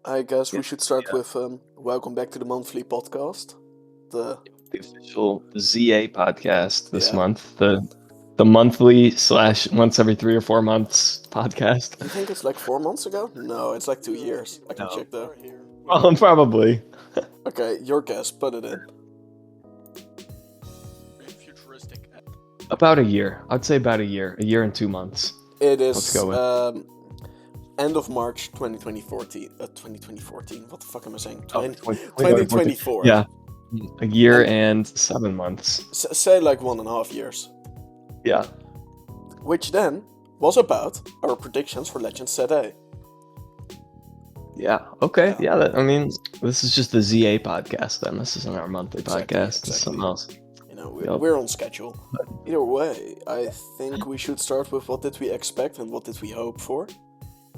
I guess we Yeah, should start yeah. with welcome back to the monthly podcast. The The official ZA podcast this yeah, month. The monthly / once every 3 or 4 months podcast. you think it's like 4 months ago? No, it's like 2 years. I can No. check though. Probably. Okay, your guess. Put it in. About a year. I'd say about a year. A year and 2 months. It Let's is go with end of March 2014. 2014. What the fuck am I saying? 2014. 2024. Yeah. A year And- and 7 months. Say like 1.5 years. Yeah. Which then was about our predictions for Legends ZA. Yeah. Okay. Yeah. This is just the ZA podcast then. This isn't our monthly Exactly, podcast. It's something else. You know, Yep. we're on schedule. Either way, I think we should start with what did we expect and what did we hope for.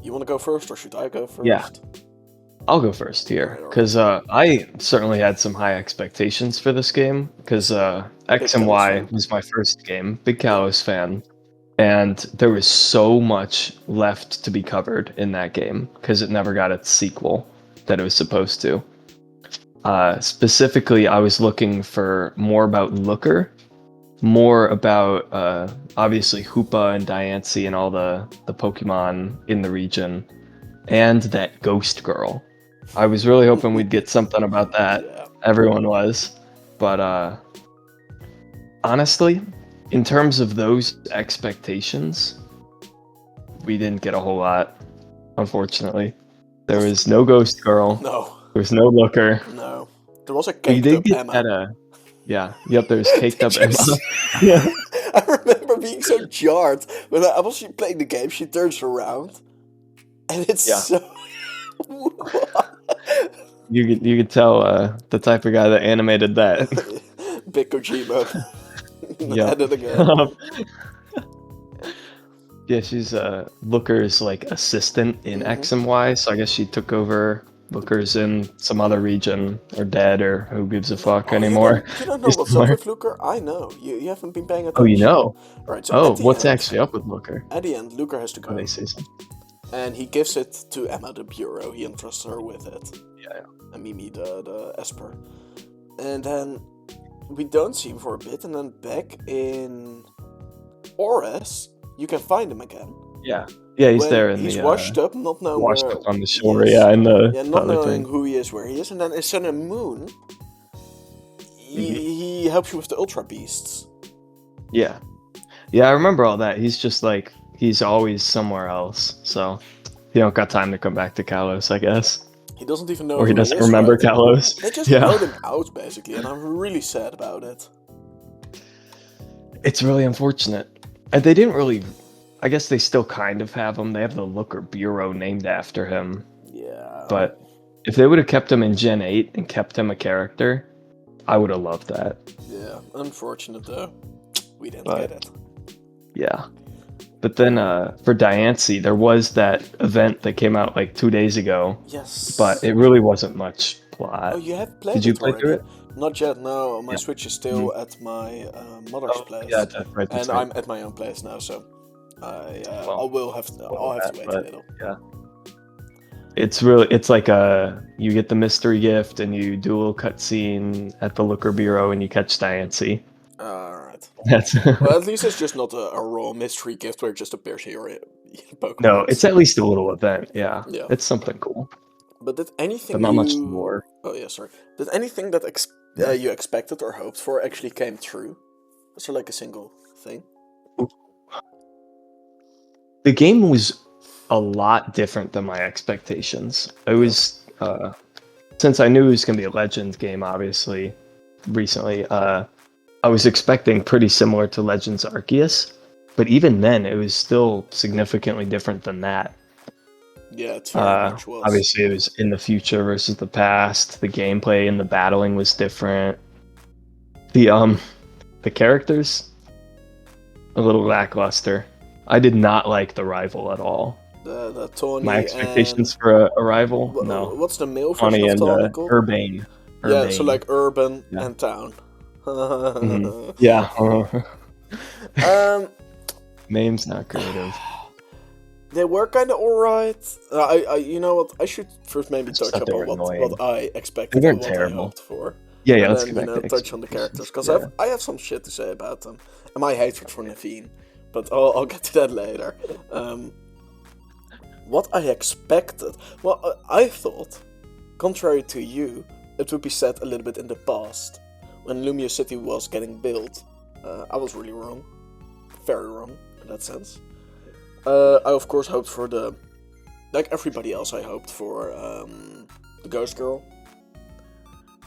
You want to go first, or should I go first? Yeah. I'll go first here, Alright. because I certainly had some high expectations for this game, because X and Kalos Y fan. was my first game, big Kalos fan, and there was so much left to be covered in that game, because it never got its sequel that it was supposed to. Specifically, I was looking for more about Looker, more about obviously Hoopa and Diancie and all the Pokemon in the region, and that ghost girl. I was really hoping we'd get something about that. Yeah. Everyone was. But honestly, in terms of those expectations, we didn't get a whole lot, unfortunately. There was no ghost girl. No, There was no Looker. no. There was a We caked did up get Emma. that, yeah. Yep, there's caked up Did you Emma. see- Yeah. I remember being so jarred when I was playing the game. She turns around, and it's Yeah. so. You could tell the type of guy that animated that. Big Kojima. Yeah. At it again. Yeah, she's Looker's like assistant in Mhm. X and Y, so I guess she took over. Looker's in some other region or dead or who gives a fuck Oh, anymore. You don't know He's what's up somewhere. with Luker? I know. You haven't been paying attention. Oh, you know? Right, so Oh, at the what's end, actually up with Looker? At the end, Luker has to Oh, go. they say something. And he gives it to Emma, the bureau. He entrusts her with it. Yeah. And Mimi, the Esper. And then we don't see him for a bit, and then back in Ores, you can find him again. Yeah, he's When there in he's the washed up, not knowing washed where up on the he shore. is. Yeah, in the Yeah, not other knowing thing. who he is, where he is, and then in Sun and Moon, Mm-hmm. he helps you with the Ultra Beasts. Yeah, I remember all that. He's just like he's always somewhere else, so he don't got time to come back to Kalos, I guess, He doesn't even know or he who doesn't is, remember right? Kalos. They just Yeah. wrote him out, basically, and I'm really sad about it. It's really unfortunate. And they didn't really. I guess they still kind of have him. They have the Looker Bureau named after him. Yeah. But if they would have kept him in Gen 8 and kept him a character, I would have loved that. Yeah, unfortunate though. We didn't But- get it. Yeah. But then for Diancie, there was that event that came out like 2 days ago, Yes. but it really wasn't much plot. Oh, you have played Did you it play already? through it? Not yet, no. My Yeah. Switch is still at my mother's Oh, place. yeah, that's right. That's and right. I'm at my own place now, so I Well, will have to, I'll have to wait a but- little. Yeah. It's like you get the mystery gift and you do a little cutscene at the Looker Bureau and you catch Diancie. Alright. That's Well, at least it's just not a raw mystery gift where it just appears here in Pokemon. no, it's at least a little event. Yeah, Yeah. it's something cool, But did anything but not much you... more. Oh yeah, sorry. Did anything that you expected or hoped for actually came true? Was there like a single thing? The game was a lot different than my expectations. It was since I knew it was going to be a Legends game, obviously, recently. I was expecting pretty similar to Legends Arceus, but even then, it was still significantly different than that. Yeah, it very much was. Obviously, it was in the future versus the past. The gameplay and the battling was different. The characters a little lackluster. I did not like the rival at all. The Tawny My expectations for a rival, and... no. What's the male Tawny version of and Tawny called? Urbane. Yeah, so like urban Yeah. and town. Mhm. Yeah. Um, Name's not creative. They were kind of alright. You know what? I should first maybe I just touch thought they upon were what annoying. I They expected and weren't what I terrible. hoped for. Yeah, And let's then, get back to touch on the characters. Because expectations. I have some shit to say about them. And my hatred for Naveen. But I'll get to that later. What I expected... Well, I thought, contrary to you, it would be set a little bit in the past. When Lumia City was getting built. I was really wrong. Very wrong, in that sense. I of course hoped for the... Like everybody else, I hoped for the Ghost Girl.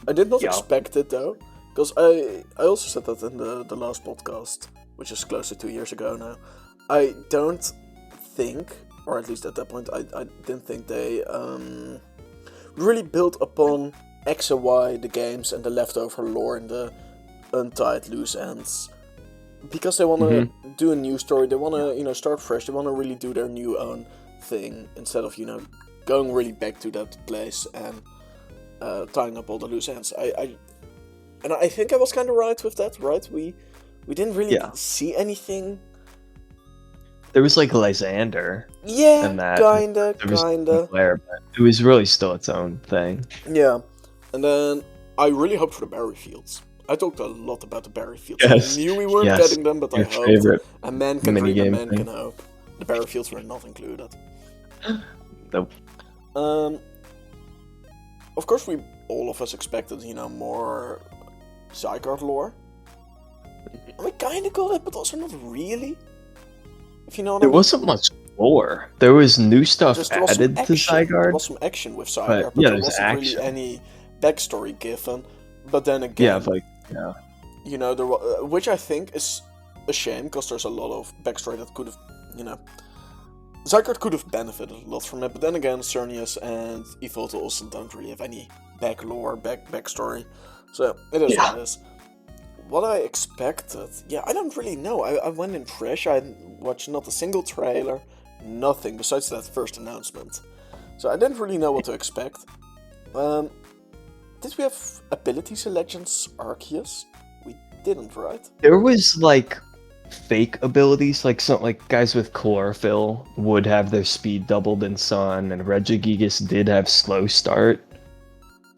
I did not expect it though, because I also said that in the last podcast, which is close to 2 years ago now. I don't think, or at least at that point, I didn't think they really built upon X and Y, the games, and the leftover lore and the untied loose ends. Because they want to do a new story, they want to, start fresh, they want to really do their new own thing, instead of, going really back to that place and tying up all the loose ends. I think I was kind of right with that, right? We didn't really see anything. There was like Lysander. Yeah, and that. kinda. Player, but it was really still its own thing. Yeah, and then I really hoped for the berry fields. I talked a lot about the berry fields. Yes. I knew we weren't Yes. getting them, but Your I hoped. favorite A man can dream, a minigame man thing. can hope. The berry fields were not included. Nope. Of course, all of us expected, more Zygarde lore. We kind of got it, but also not really. If you know what I There mean. wasn't much lore. There was new stuff There was some added to action. There Zygarde. was some action with Zygarde, but yeah, there there's wasn't really action. any backstory given. But then again, there was, which I think is a shame, because there's a lot of backstory that could have, Zygarde could have benefited a lot from it. But then again, Cernius and Evolta also don't really have any backstory. So it is what it is. What I expected, I don't really know. I went in fresh. I watched not a single trailer, nothing besides that first announcement. So I didn't really know what to expect. Did we have abilities in Legends Arceus? We didn't, right? There was like fake abilities, like guys with chlorophyll would have their speed doubled in Sun, and Regigigas did have slow start,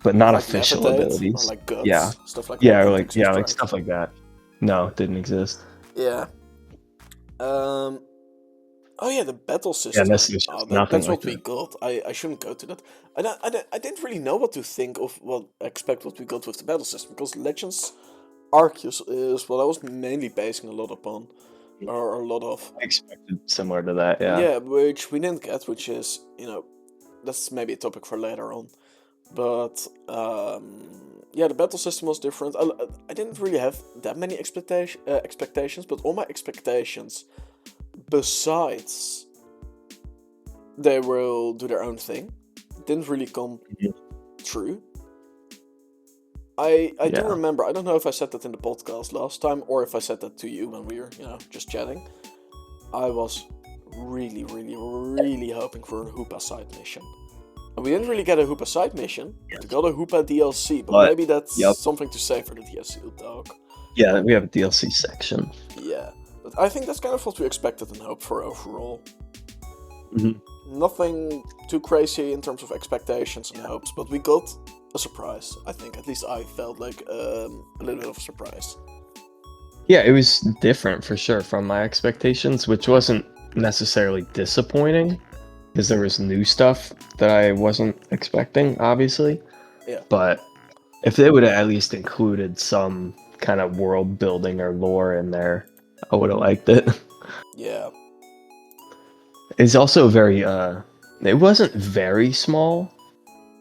but not Like official levitate, abilities. or like guts, Yeah. stuff like Yeah, that. or Didn't like exist, like right? stuff like that. No, it didn't exist. Yeah. Oh yeah, the battle system. this is just nothing That's like what we got. I shouldn't go to that. I didn't really know what to think of, expect what we got with the battle system, because Legends Arceus is what I was mainly basing a lot upon, or a lot of. I expected similar to that, yeah. Yeah, which we didn't get, which is, that's maybe a topic for later on. But, the battle system was different. I didn't really have that many expectations, but all my expectations, besides they will do their own thing, didn't really come true. I do remember, I don't know if I said that in the podcast last time, or if I said that to you when we were, just chatting. I was really, really, really hoping for a Hoopa side mission. And we didn't really get a Hoopa side mission. We got a Hoopa DLC, but maybe that's something to say for the DLC talk. Yeah, we have a DLC section. Yeah, but I think that's kind of what we expected and hoped for overall. Nothing too crazy in terms of expectations and hopes, but we got a surprise, I think. At least I felt like a little bit of a surprise. Yeah, it was different for sure from my expectations, which wasn't necessarily disappointing, because there was new stuff that I wasn't expecting, obviously. Yeah. But if they would have at least included some kind of world building or lore in there, I would have liked it. Yeah. It's also very, it wasn't very small,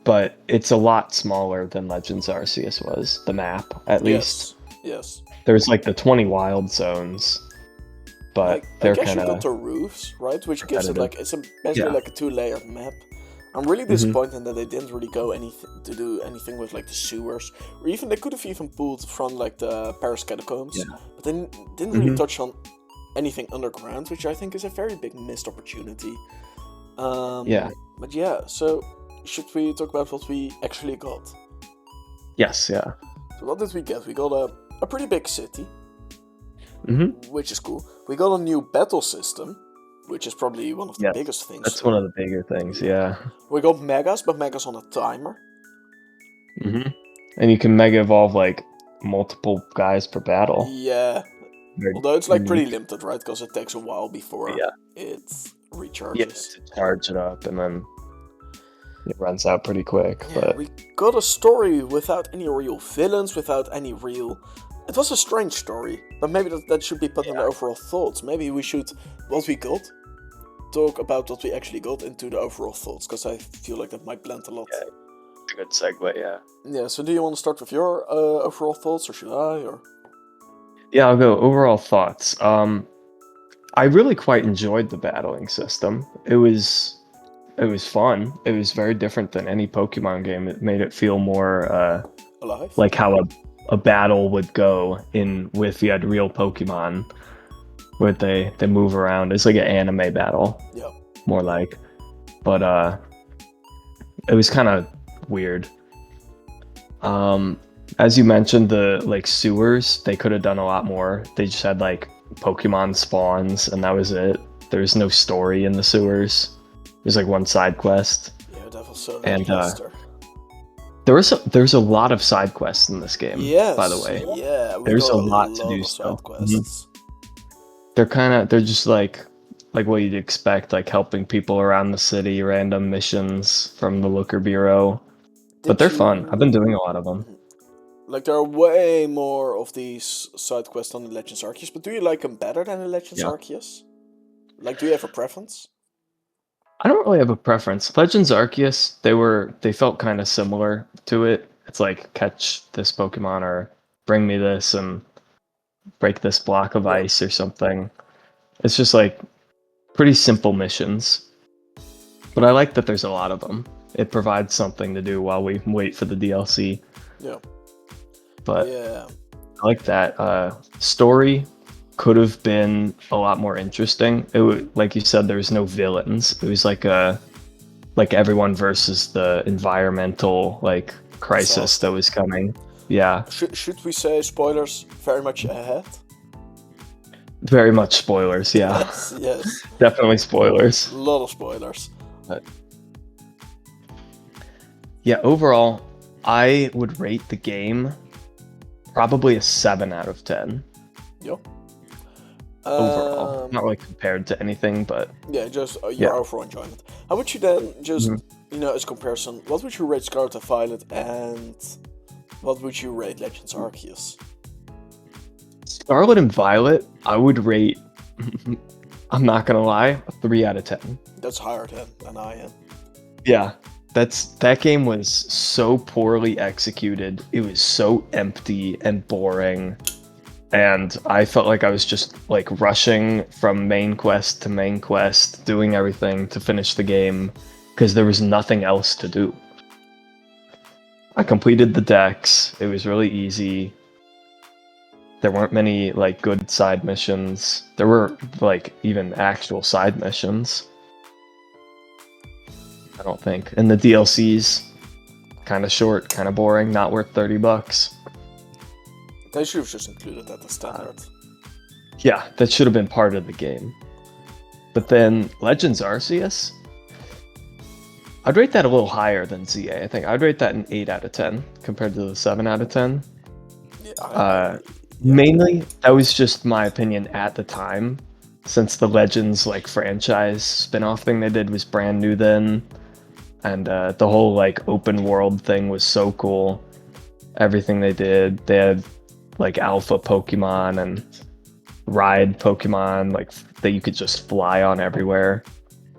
but it's a lot smaller than Legends Arceus was, the map, at least. Yes. There's like the 20 wild zones, but they're I guess kind you got of the roofs, right? Which gives it repetitive. it's basically like a 2-layered map. I'm really disappointed that they didn't really go do anything with like the sewers, or even they could have even pulled from like the Paris catacombs, but they didn't really touch on anything underground, which I think is a very big missed opportunity. But yeah, so should we talk about what we actually got? Yes, yeah. So what did we get? We got a pretty big city, which is cool. We got a new battle system, which is probably one of the Yes, biggest things. that's one of the bigger things. Yeah. We got megas, but megas on a timer. Hmm. And you can mega evolve like multiple guys per battle. Yeah, Very although it's like pretty unique. limited, right? Because it takes a while before Yeah. it Yeah, recharges. to charge it up, and then it runs out pretty quick. Yeah, But we got a story without any real villains, without any real. It was a strange story, but maybe that should be put in the overall thoughts. Maybe we should, what we got, talk about what we actually got into the overall thoughts, because I feel like that might blend a lot. yeah, it's a good segue. Yeah. Yeah, so do you want to start with your overall thoughts, or should I? Or Yeah, I'll go overall thoughts. I really quite enjoyed the battling system. It was fun. It was very different than any Pokemon game. It made it feel more alive? like how a battle would go in with you had real Pokemon, where they move around. It's like an anime battle, Yeah. more like. But it was kind of weird. As you mentioned, the like sewers, they could have done a lot more. They just had like Pokemon spawns, and that was it. There's no story in the sewers. There's like one side quest. Yeah, that was so And, lackluster. There's a lot of side quests in this game. Yes. By the way, Yeah, we there's got a lot to lot do of still. side quests. They're just like what you'd expect, like helping people around the city, random missions from the Looker Bureau. But they're fun. I've been doing a lot of them. Like, there are way more of these side quests on the Legends Arceus, but do you like them better than the Legends Yeah. Arceus? Like, do you have a preference? I don't really have a preference. Legends Arceus, they felt kind of similar to it. It's like catch this Pokemon or bring me this and break this block of Yeah. ice or something. It's just like pretty simple missions. But I like that there's a lot of them. It provides something to do while we wait for the DLC. Yeah. But Yeah. I like that. Story could have been a lot more interesting. Like you said, there was no villains. It was like everyone versus the environmental like crisis that was coming. Yeah, Should we say spoilers very much ahead? very much spoilers. Yeah, Yes, yes. definitely spoilers. A lot of spoilers. But yeah, overall, I would rate the game probably a 7 out of 10 Yeah. overall. Not really compared to anything, but Yeah, just your Yeah. overall enjoyment. How would you then just, Mhm. as comparison, what would you rate Scarlet and Violet and what would you rate Legends Arceus? Scarlet and Violet, I would rate, I'm not gonna lie, a 3 out of 10. That's higher than I am. Yeah, that game was so poorly executed. It was so empty and boring. And I felt like I was just like rushing from main quest to main quest, doing everything to finish the game because there was nothing else to do. I completed the decks. It was really easy. There weren't many like good side missions. There were like even actual side missions. I don't think. And the DLCs, kind of short, kind of boring, not worth $30. They should have just included that as standard. Yeah, that should have been part of the game. But then Legends Arceus, I'd rate that a little higher than ZA. I think I'd rate that an 8 out of 10 compared to the 7 out of 10. Yeah, Mainly, that was just my opinion at the time, since the Legends like franchise spin-off thing they did was brand new then, and the whole like open world thing was so cool. Everything they did, they had like alpha Pokemon and ride Pokemon like that you could just fly on everywhere.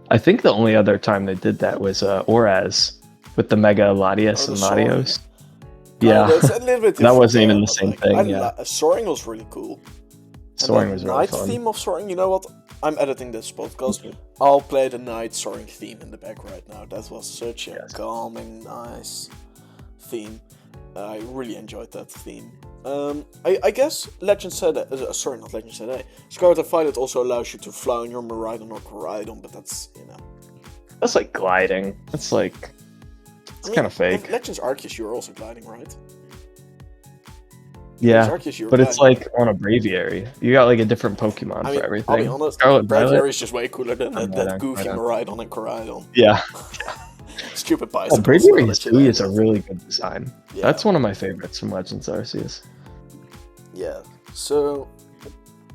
I think the only other time they did that was Oraz with the Mega Latias and Latios. Yeah, it's a little bit that wasn't different, even the but, same like, thing. Yeah, Soaring was really cool. Soaring And was the really night fun. theme of Soaring, you know what? I'm editing this podcast. I'll play the night Soaring theme in the back right now. That was such a calming, nice theme. I really enjoyed that theme. I guess Legend said sorry, not Legend said Scarlet and Violet also allows you to fly on your Miraidon or Coraidon, but that's, That's like gliding. It's like it's kind of fake. In Legends Arceus, you're also gliding, right? Yeah, Arceus, your but guy. it's like on a Braviary. You got like a different Pokemon I for mean, I'll be everything. honest, Scarlet Violet. Braviary is just way cooler than that goofy Miraidon and Koraidon. Yeah. Stupid Oh, bicycles, now Braviary's that you Tui name is a it. really good design. Yeah. That's one of my favorites from Legends Arceus. Yeah, so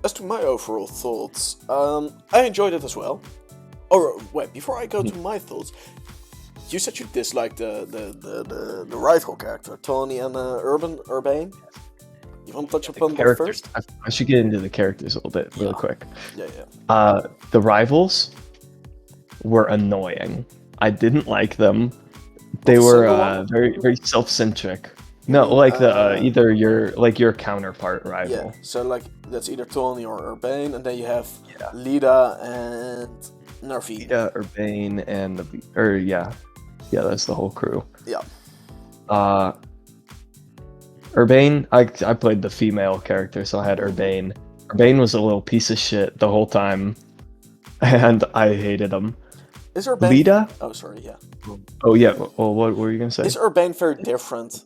as to my overall thoughts, I enjoyed it as well. Oh, wait, before I go to my thoughts, you said you disliked the rival character, Tony and Urbane. You want to touch upon that first? I should get into the characters a little bit really quick. Yeah. The rivals were annoying. I didn't like them. They were very self-centric. No, like either your counterpart rival. Yeah, so like that's either Tony or Urbane, and then you have Lida and Naveen. Lida, Urbane, and that's the whole crew. Yeah. Urbane, I played the female character, so I had Urbane. Urbane was a little piece of shit the whole time, and I hated him. Is Urbane... Lida? Oh, sorry, yeah. Oh, yeah. Well, what were you gonna say? Is Urbane very different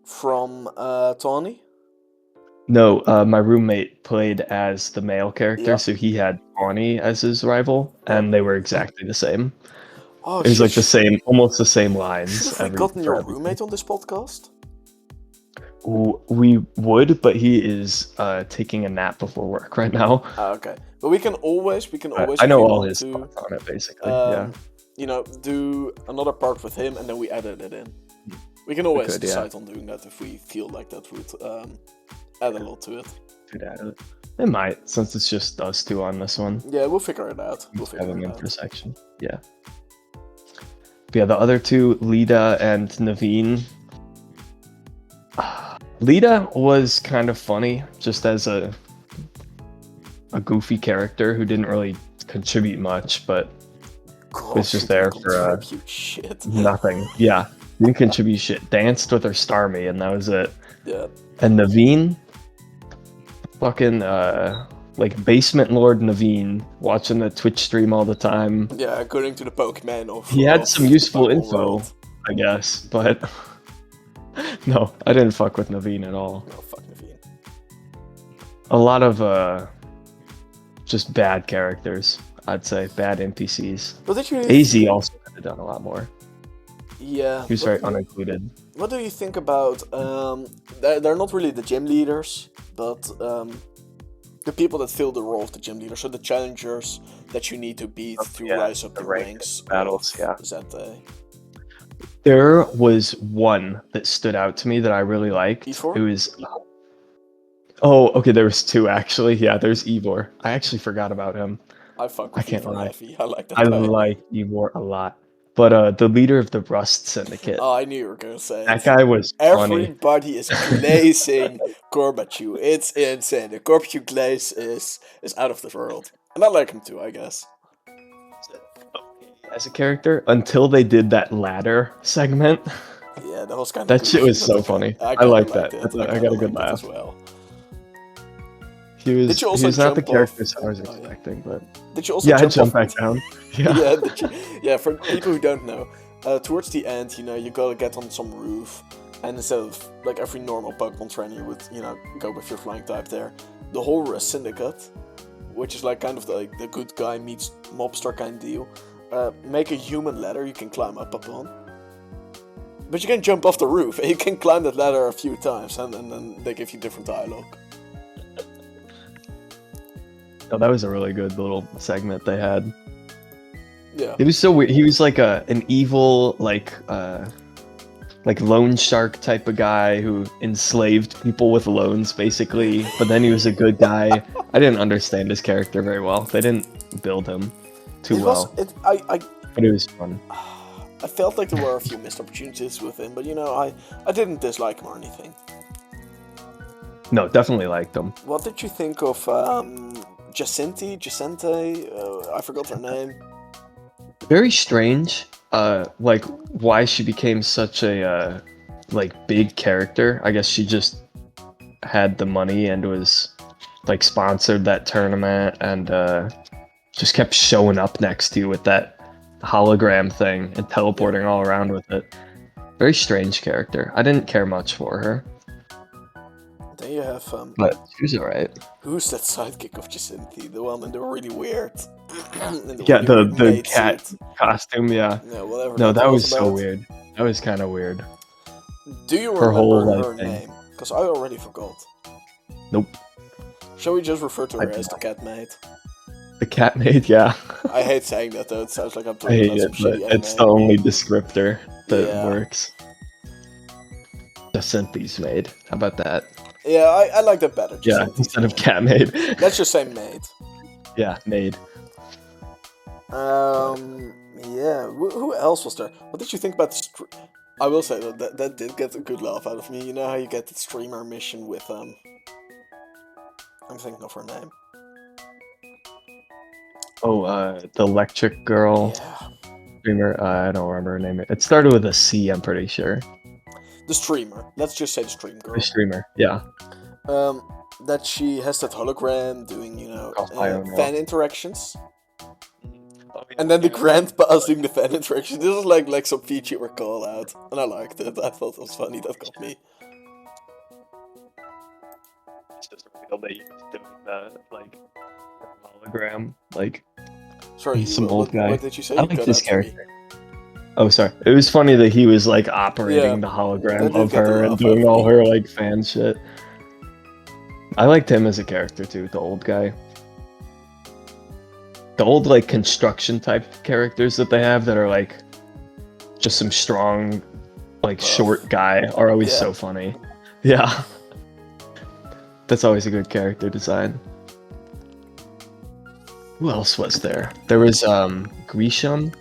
from Tawny? No, my roommate played as the male character, so he had Tawny as his rival, and they were exactly the same. Oh, it was like the same, almost the same lines. Should have we gotten your roommate on this podcast? We would, but he is taking a nap before work right now. Okay, but we can always. I know all his thoughts on it, basically. You know, do another part with him, and then we edit it in. We can always decide on doing that if we feel like that would add a lot to it. It might, since it's just us two on this one. Yeah, we'll figure it out. We'll figure it out. Intersection. Yeah. But yeah, the other two, Lida and Naveen. Lida was kind of funny, just as a goofy character who didn't really contribute much, but was just there for nothing. Yeah, didn't contribute shit. Danced with her Starmie, and that was it. Yeah. And Naveen, fucking like Basement Lord Naveen, watching the Twitch stream all the time. Yeah, according to the Pokemon of he had some useful info, I guess, but no, I didn't fuck with Naveen at all. No, fuck Naveen. A lot of just bad characters, I'd say, bad NPCs. But did you AZ also could have done a lot more. Yeah. He was very unincluded. What do you think about, they're not really the gym leaders, but the people that fill the role of the gym leader, so the challengers that you need to beat to rise up the ranks battles, Zente. There was one that stood out to me that I really liked. Ivor? It was... Oh, okay, there was two, actually. Yeah, there's Ivor. I actually forgot about him. I can't lie. I like that I guy. like Ivor a lot. But the leader of the Rust Syndicate. Oh, I knew you were going to say that guy was funny. Everybody is glazing Gorbachew. It's insane. The Gorbachew glaze is out of this world. And I like him too, I guess. As a character, until they did that ladder segment. Yeah, that was kind of that shit was so funny. I like that. I got a good laugh. As well. He was not the character I was expecting, but did you also jump back down? Yeah, for people who don't know, towards the end, you know, you gotta get on some roof, and instead of like every normal Pokemon trainer would, you know, go with your flying type there, the whole Syndicate, which is like kind of the good guy meets mobster kind of deal, make a human ladder you can climb up upon. But you can jump off the roof, and you can climb that ladder a few times, and then they give you different dialogue. Oh, that was a really good little segment they had. Yeah. It was so weird. He was like an evil, like loan shark type of guy who enslaved people with loans, basically. But then he was a good guy. I didn't understand his character very well. They didn't build him too well. But it was fun. I felt like there were a few missed opportunities with him, but you know, I didn't dislike him or anything. No, definitely liked him. What did you think of Jacente? I forgot her name. Very strange. Like why she became such a like big character. I guess she just had the money and was like sponsored that tournament and just kept showing up next to you with that hologram thing and teleporting all around with it. Very strange character. I didn't care much for her. then you have but she was alright. who's that sidekick of Jacinthe? The one in the really weird, in the Yeah, really the weird maid cat suit. costume. Yeah, Yeah, whatever no, that that was was so about. weird. That was kind of weird. Do you Her whole remember like her thing. name? Because I already forgot. Nope. Shall we just refer to I her do as the not. cat maid? The cat maid. Yeah. I hate saying that though. It sounds like I'm I talking hate about some it, but shitty it's the anime. only descriptor that Yeah. works. The Cynthi's maid. How about that? Yeah, I like that better. Yeah, Jacinthe's instead of maid. cat maid. Let's just say maid. Yeah, maid. Yeah. Who else was there? What did you think about the I will say though, that did get a good laugh out of me. You know how you get the streamer mission with I'm thinking of her name. Oh, the electric girl Yeah. streamer. I don't remember her name. It started with a C, I'm pretty sure. The streamer. Let's just say the stream girl. The streamer. Yeah. That she has that hologram doing, I don't know. fan interactions. And then the grandpa's doing the fan interactions. This is like some VTuber call out. And I liked it. I thought it was funny. That got me. It's just real that he's doing the like hologram. Like Sorry, he's some old guy. What did you say? I You like cut this out to me. character. Oh, sorry. It was funny that he was like operating Yeah, the that hologram did of get a her and laugh doing out of all me. her like fan shit. I liked him as a character too, the old guy. The old like construction type characters that they have that are like just some strong, like short guy are always Yeah. so funny. Yeah. That's always a good character design. Who else was there? There was Grisham,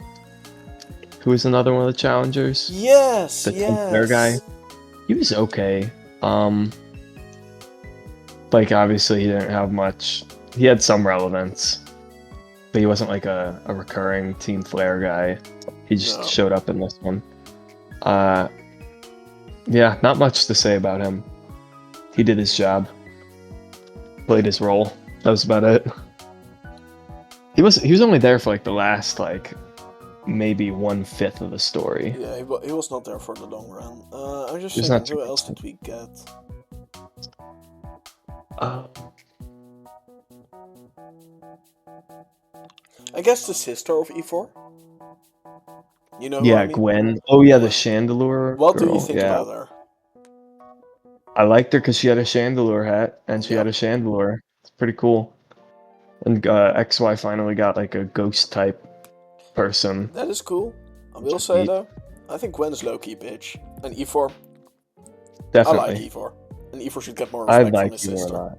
who was another one of the challengers. Yes, The yes. Sinclair guy. He was okay. Like obviously he didn't have much. He had some relevance, but he wasn't like a recurring Team Flare guy. He just No. showed up in this one. Yeah, not much to say about him. He did his job. Played his role. That was about it. He was only there for like the last like maybe 1/5 of the story. Yeah, he was not there for the long run. I'm just He's saying, not too who else good. did we get? I guess the sister of E4. You know who Yeah, I mean? Gwen. Oh yeah, the Gwen. Chandelure What girl. do you think Yeah, about her? I liked her because she had a Chandelure hat and she Yeah. had a Chandelure. It's pretty cool. And XY finally got like a ghost type person. That is cool. I will is say neat. though, I think Gwen is low-key bitch. And E4, Definitely. I like E4. And E4 should get more I respect from like his him a sister. lot.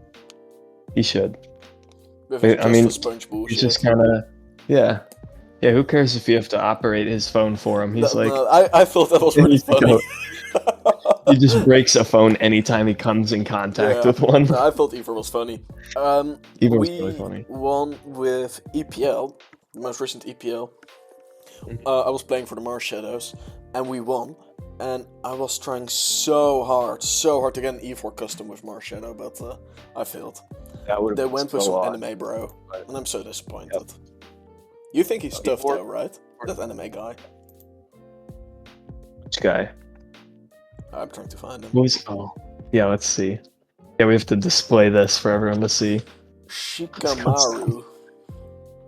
He should. With But, his I just mean, for sponge bullshit. He's just kind of, yeah. Yeah, who cares if you have to operate his phone for him? He's like, I thought that was he really needs to funny. go. He just breaks a phone anytime he comes in contact with one. No, I thought Ever was funny. Evo was We really funny. won with EPL, the most recent EPL. I was playing for the Mars Shadows, and we won. And I was trying so hard to get an E4 custom with Mars Shadow, but I failed. That would They have went with some anime bro, and I'm so disappointed. You think he's tough E4? though, right? That anime guy. Which guy? I'm trying to find him. What was? Oh, yeah. Let's see. Yeah, we have to display this for everyone to see. Shikamaru.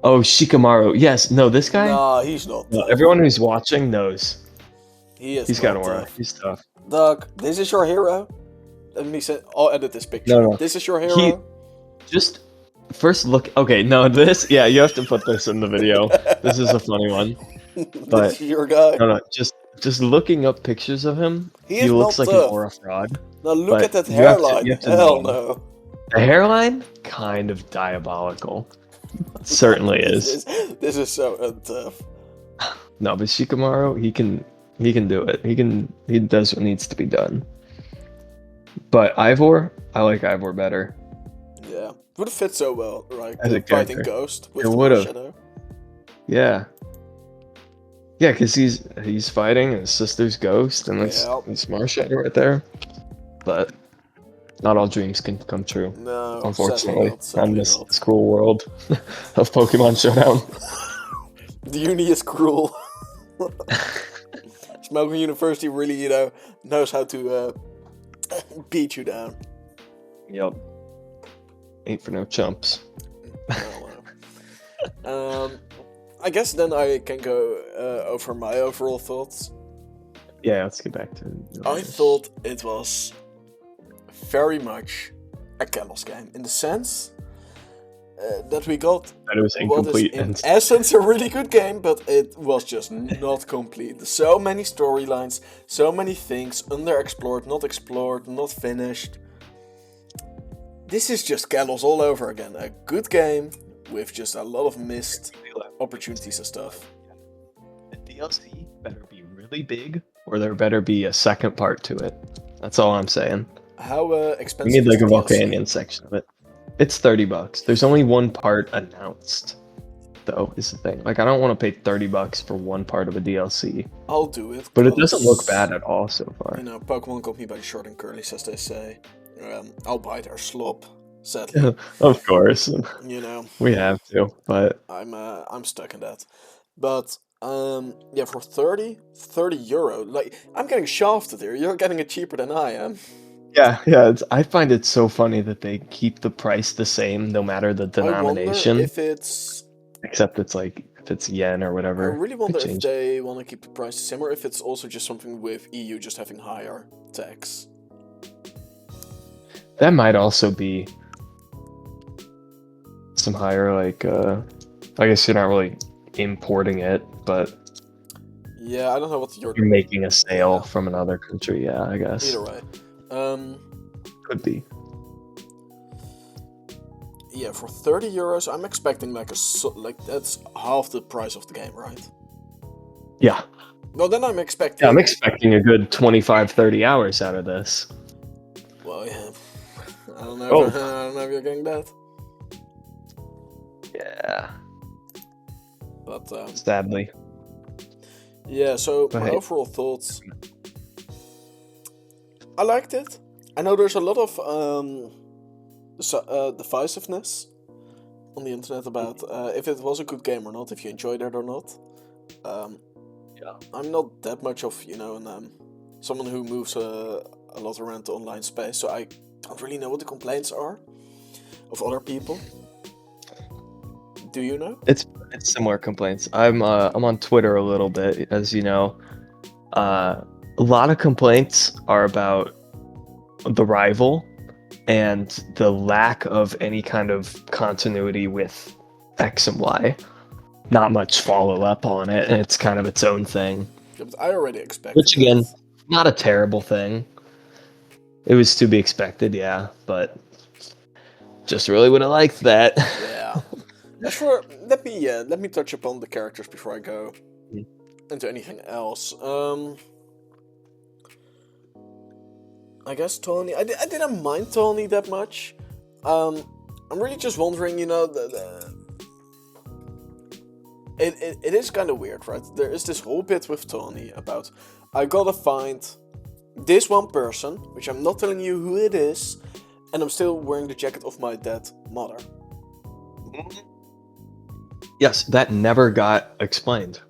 Oh, Shikamaru. Yes. No, this guy. Nah, he's not No, tough. everyone who's watching knows. He is He's not got aura. tough. He's tough. Doug, this is your hero? Let me say, I'll edit this picture. No. This is your hero? Just first look. Okay, no, this. Yeah, you have to put this in the video. This is a funny one. But This is your guy? no. Just looking up pictures of him, He he is looks not like an tough. aura fraud. Now look but at that you have to- hairline. you have to Hell know. no. The hairline, kind of diabolical. Certainly is. This is so untough. No, but Shikamaru, he can do it. He does what needs to be done. But Ivor, I like Ivor better. Yeah. Would have fit so well, right? As a Fighting character. Ghost with It the would've. Shadow. Yeah. Yeah, because he's fighting his sister's ghost, and it's Marshadow right there. But not all dreams can come true, No, unfortunately, sadly on not. this cruel world of Pokemon Showdown. The uni is cruel. Smoking University really, knows how to beat you down. Yep. Ain't for no chumps. Well, I guess then I can go over my overall thoughts. Yeah, let's get back to I thought it was very much a Kalos game, in the sense that we got that it was what is incomplete in and essence a really good game, but it was just not complete. So many storylines, so many things underexplored, not explored, not finished. This is just Kalos all over again. A good game with just a lot of missed opportunities and stuff. the DLC better be really big, or there better be a second part to it. That's all I'm saying. How We expensive need is like the a DLC? Volcanion section of it. It's $30. There's only one part announced, though, is the thing. Like, I don't want to pay $30 for one part of a DLC. I'll do it. But it doesn't 'cause, look bad at all so far. You know, Pokemon got me by the short and curlies, as they say. I'll buy their slop, sadly. Of course. You know, We have to, but I'm stuck in that. But yeah, for 30 euro, like, I'm getting shafted here. You're getting it cheaper than I am. yeah, I find it so funny that they keep the price the same no matter the denomination. I wonder if it's. Except it's like if it's yen or I whatever. really wonder if change. they want to keep the price the same, or if it's also just something with EU just having higher tax. That might also be some higher, like, I guess you're not really importing it, but Yeah, I don't know what you're making a sale Yeah. from another country. Yeah, I guess. Either way. Could be. Yeah, for 30 euros, I'm expecting like that's half the price of the game, right? Yeah. Well, then I'm expecting. Yeah, I'm expecting a good 25, 30 hours out of this. Well, yeah. I don't know. Oh. I don't know if you're getting that. Yeah. But Sadly. yeah. So But my hey. overall thoughts. I liked it. I know there's a lot of divisiveness on the internet about if it was a good game or not, if you enjoyed it or not. Yeah. I'm not that much of someone who moves a lot around the online space, so I don't really know what the complaints are of other people. Do you know? It's similar complaints. I'm on Twitter a little bit, as you know. A lot of complaints are about the rival and the lack of any kind of continuity with X and Y. Not much follow up on it, and it's kind of its own thing. Yeah, but I already expected. Which again, not a terrible thing. It was to be expected, yeah, but just really would have liked that. Yeah. As for let me touch upon the characters before I go into anything else. I guess Tony. I didn't mind Tony that much. I'm really just wondering, you know, it is kind of weird, right? There is this whole bit with Tony about I gotta find this one person, which I'm not telling you who it is, and I'm still wearing the jacket of my dead mother. Yes, that never got explained.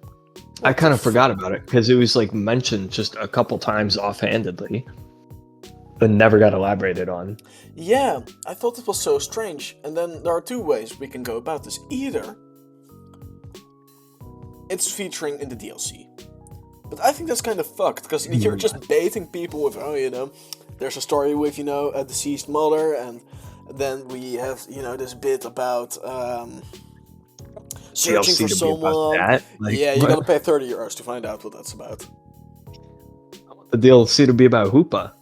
I kind of forgot about it because it was like mentioned just a couple times offhandedly, but never got elaborated on. Yeah, I thought it was so strange. And then there are two ways we can go about this. Either it's featuring in the DLC, but I think that's kind of fucked because you're just baiting people with, oh, you know, there's a story with, you know, a deceased mother, and then we have, you know, this bit about searching DLC for to be about someone. that? Like, Yeah, you what? gotta pay 30 euros to find out what that's about. I want the DLC to be about Hoopa,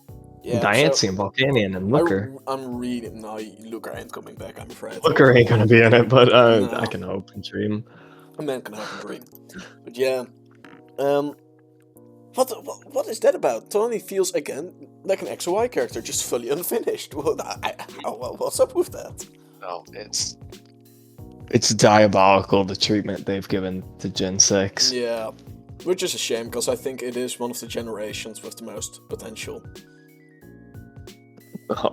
Yeah, Diancie, and Volcanion, and Looker. I'm reading. No, Looker ain't coming back, I'm afraid. Looker ain't gonna be in it, but No. I can hope and dream. A man can hope and dream. But yeah, what is that about? Tony feels again like an X or Y character, just fully unfinished. What's up with that? No, it's diabolical, the treatment they've given to Gen 6. Yeah, which is a shame because I think it is one of the generations with the most potential.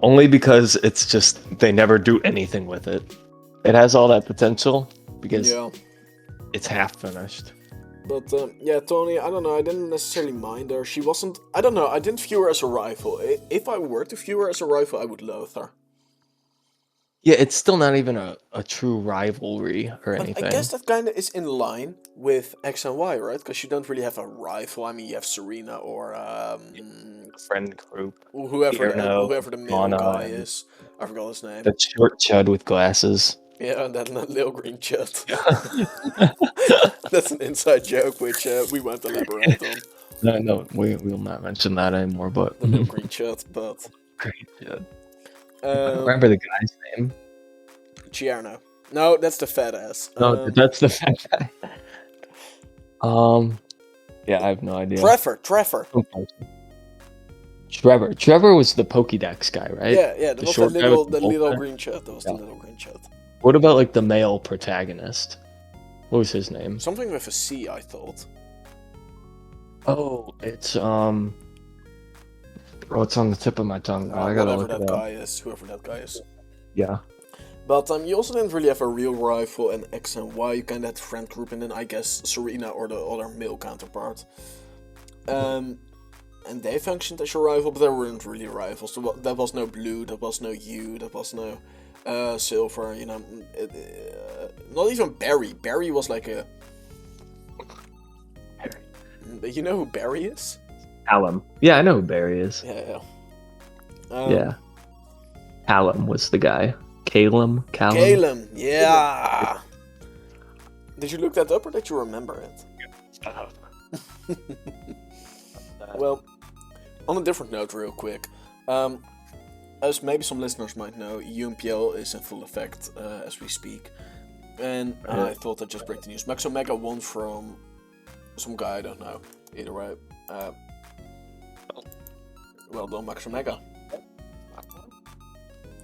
Only because it's just they never do anything with it. It has all that potential because it's half finished. But yeah, Tony, I don't know, I didn't necessarily mind her. She wasn't, I don't know, I didn't view her as a rival. If I were to view her as a rival, I would loathe her. Yeah, it's still not even a true rivalry or But I anything. guess that kind of is in line with X and Y, right? Because you don't really have a rival. I mean, you have Serena or Friend group. whoever the male Lana, guy and is. I forgot his name. that short chud with glasses. Yeah, and that little green chut. That's an inside joke, which we won't elaborate on. No, we will not mention that anymore. But The little green chut, but great chud. I don't remember um, the guy's name. Giarno. No, that's the fat ass. No, that's the fat guy. Yeah, I have no idea. Trevor. Trevor was the Pokédex guy, right? Yeah, that The was short the guy with the little bolt green chut. That was the Yeah. little green chut. What about like the male protagonist? What was his name? Something with a C, I thought. Oh, it's oh, it's on the tip of my tongue. I gotta Whatever look that it up. guy is, whoever that guy is. Yeah. But you also didn't really have a real rival in X and Y. You kind of had friend group, and then I guess Serena or the other male counterpart. And they functioned as your rival, but they weren't really rivals. There was no Blue, there was no U, there was no Silver. You know, not even Barry. Barry was like a. You know who Barry is? Callum. Yeah, I know who Barry is. Yeah. Yeah. Callum was the guy. Callum. Calum, yeah. Did you look that up or did you remember it? Well, on a different note, real quick. As maybe some listeners might know, UMPL is in full effect as we speak. And I thought I'd just break the news. Max Omega won from some guy I don't know. Either way. Well done, Max Omega.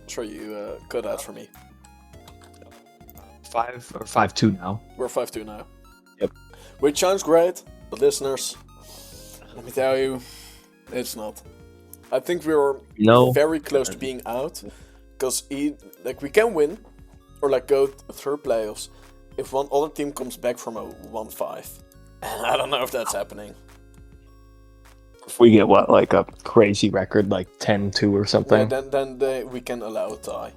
Sure, you cut out for me. 5 or 5-2 now. We're 5-2 now. Yep. Which sounds great, but listeners, let me tell you, it's not. I think we're very close to being out, because we can win, or like go through playoffs, if one other team comes back from a 1-5. And I don't know if that's happening. If we get like a crazy record, like 10-2 or something. Yeah, then we can allow a tie.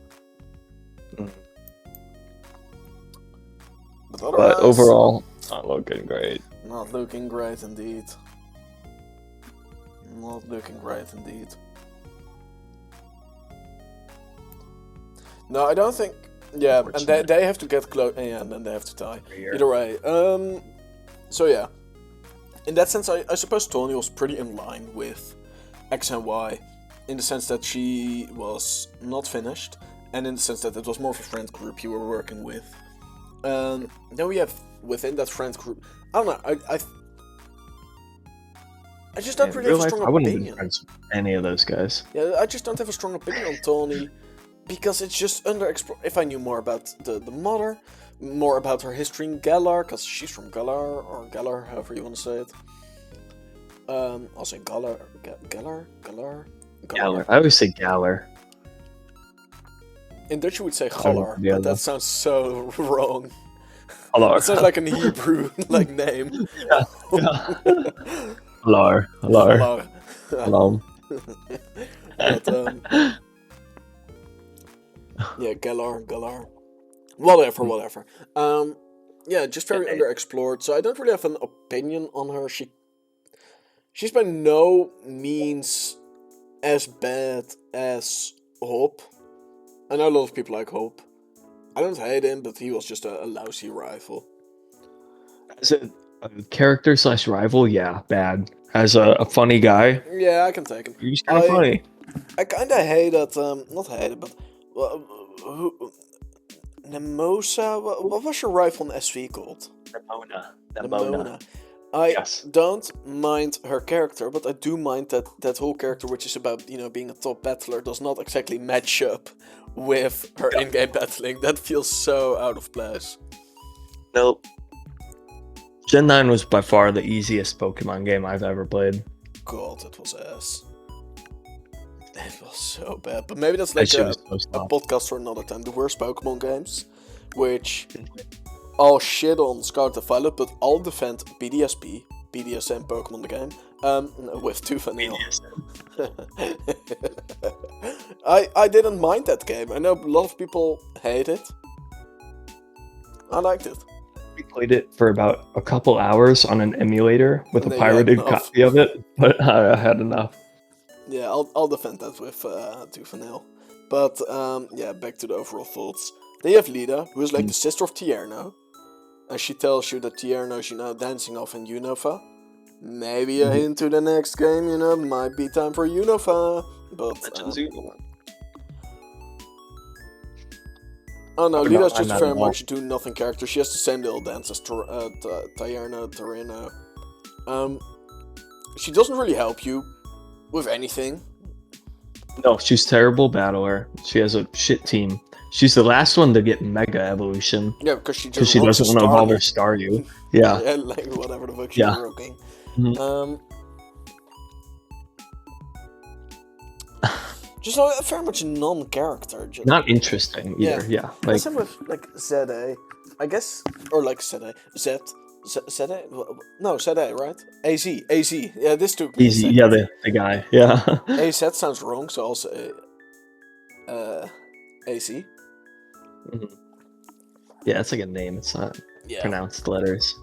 But overall, not looking great. Not looking great indeed. Not looking great indeed. No, I don't think. Yeah, and they have to get close. Yeah, and then they have to tie. Either way. So yeah. In that sense, I suppose Tony was pretty in line with X and Y, in the sense that she was not finished, and in the sense that it was more of a friend group you were working with. Then we have within that friend group. I don't know. I just don't really have a strong opinion. I wouldn't have been friends with any of those guys. Yeah, I just don't have a strong opinion on Tony, because it's just underexplored. If I knew more about the mother, more about her history in Galar, because she's from Galar, or Galar, however you want to say it. I'll say Galar. I always say Galar. In Dutch you would say Galar, but that sounds so wrong. Galar. It sounds like an Hebrew like name. Galar. But, yeah, Galar. Whatever. Yeah, just very underexplored. So I don't really have an opinion on her. She's by no means as bad as Hope. I know a lot of people like Hope. I don't hate him, but he was just a lousy rival. As a character / rival, yeah, bad. As a funny guy, yeah, I can take him. He's kind of funny. I kind of hate that. Not hate it, but Nemosa. What was your rival in SV called? Nemona. I don't mind her character, but I do mind that whole character, which is about being a top battler, does not exactly match up with her in-game battling. That feels so out of place. Nope. Gen 9 was by far the easiest Pokemon game I've ever played. God, it was ass. It was so bad. But maybe that's like a podcast for another time. The worst Pokemon games, which I'll shit on Scarlet and Violet, but I'll defend BDSM Pokemon the game, with 2 vanilla. I didn't mind that game. I know a lot of people hate it. I liked it. We played it for about a couple hours on an emulator with And a then you had pirated enough. copy of it, but I had enough. Yeah, I'll defend that with tooth and nail. But yeah, back to the overall thoughts. They have Lida, who is like the sister of Tierno, and she tells you that Tierno is dancing off in Unova. Maybe a hint to the next game, might be time for Unova. But oh no, Lida's just a very much do nothing character. She has the same little dance as Tierno, Torino. She doesn't really help you with anything. No, she's terrible battler. She has a shit team. She's the last one to get Mega Evolution. Yeah, because she doesn't want to evolve her Staryu. Yeah. Yeah, like whatever the fuck she's rocking. Just a very much non-character. Not interesting either. Yeah. Like same with like ZA, I guess, or like ZA, ZA, no ZA, right? AZ. Yeah, this took me. Easy. Yeah, the guy. Yeah. AZ sounds wrong, so I'll say AC. Yeah, it's like a name. It's not pronounced letters.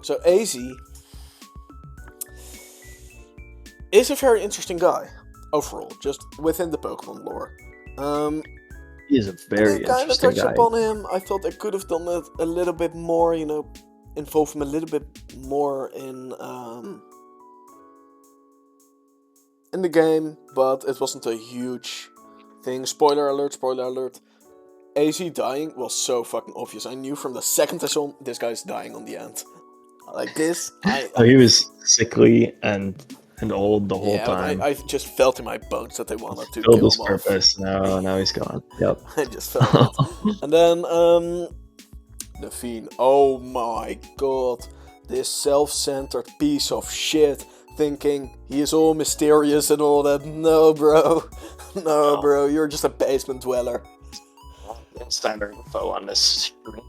So AZ is a very interesting guy overall, just within the Pokemon lore. He is a very interesting guy. Kind of touch upon him. I thought I could have done it a little bit more, involve him a little bit more in the game, but it wasn't a huge thing. Spoiler alert. AZ dying was so fucking obvious. I knew from the second I saw him, this guy's dying on the end. Like this. He was sickly and old the whole time. I just felt in my bones that they wanted to kill his purpose. No, now he's gone. Yep. I just felt it. And then the Fiend. Oh my god. This self-centered piece of shit, thinking he is all mysterious and all that. No, bro. No, bro. You're just a basement dweller. Standard info on this stream.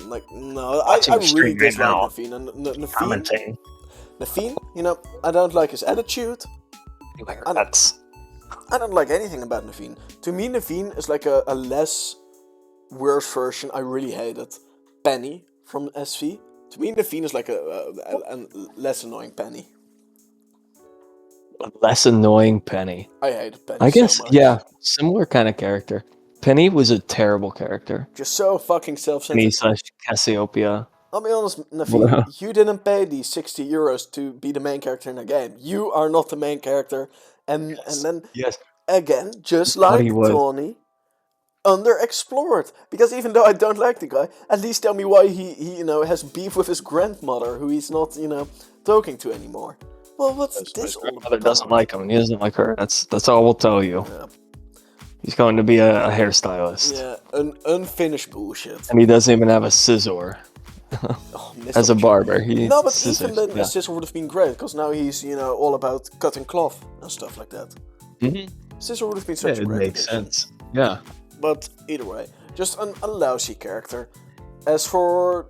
Like, no, I really dislike Nafeen. And Commenting. Nafeen, I don't like his attitude. I don't like anything about Nafeen. To me, Nafeen is like a less worse version. I really hate it. Penny from SV. To me, Nafeen is like a less annoying Penny. A less annoying Penny. I hate Penny. I guess, so much. yeah, similar kind of character. Penny was a terrible character. Just so fucking self-centered. Penny/Cassiopeia. I'll be honest, Nafeen, you didn't pay these €60 to be the main character in a game. You are not the main character. And then, again, just like Tawny, underexplored. Because even though I don't like the guy, at least tell me why he has beef with his grandmother, who he's not, talking to anymore. Well, what's this all about? His grandmother doesn't like him, and he doesn't like her. That's all we'll tell you. Yeah. He's going to be a hairstylist. Yeah, unfinished bullshit. And he doesn't even have a scissor. As a barber. No, but even then, a scissor would have been great, because now he's, all about cutting cloth and stuff like that. Scissor would have been such a great addition. Sense. Yeah. But either way, just a lousy character. As for...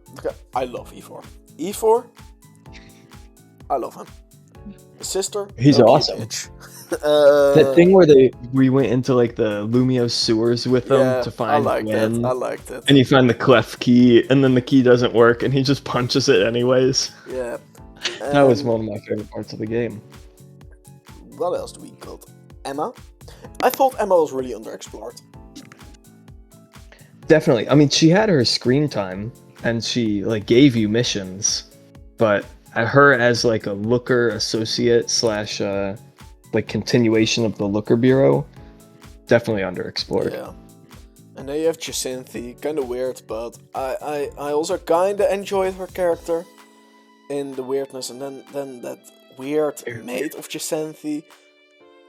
I love E4. E4? I love him. His sister? He's awesome. That thing where we went into like the Lumio sewers with them to find Gwen. I liked it. And you find the clef key, and then the key doesn't work, and he just punches it anyways. Yeah. That was one of my favorite parts of the game. What else do we got? Emma? I thought Emma was really underexplored. Definitely. I mean, she had her screen time, and she gave you missions, but her as a looker associate / continuation of the Looker Bureau, definitely underexplored. Yeah. And then you have Jacinthe, kind of weird, but I also kind of enjoyed her character in the weirdness, and then that weird mate of Jacinthe.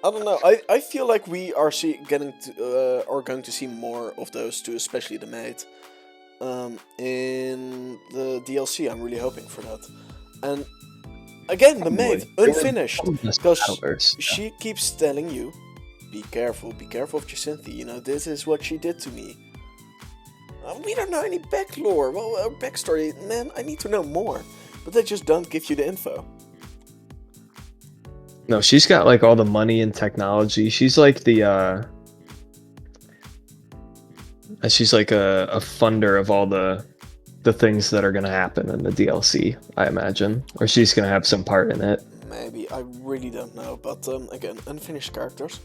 I don't know. I feel like we are going to see more of those two, especially the mate, in the DLC. I'm really hoping for that. And again, the maid, unfinished, because she keeps telling you, be careful of Jacinthe, this is what she did to me. We don't know any backlore, backstory, man, I need to know more, but they just don't give you the info. No, she's got all the money and technology. She's like the she's like a funder of all the things that are gonna happen in the DLC, I imagine, or she's gonna have some part in it. Maybe, I really don't know, but again, unfinished characters.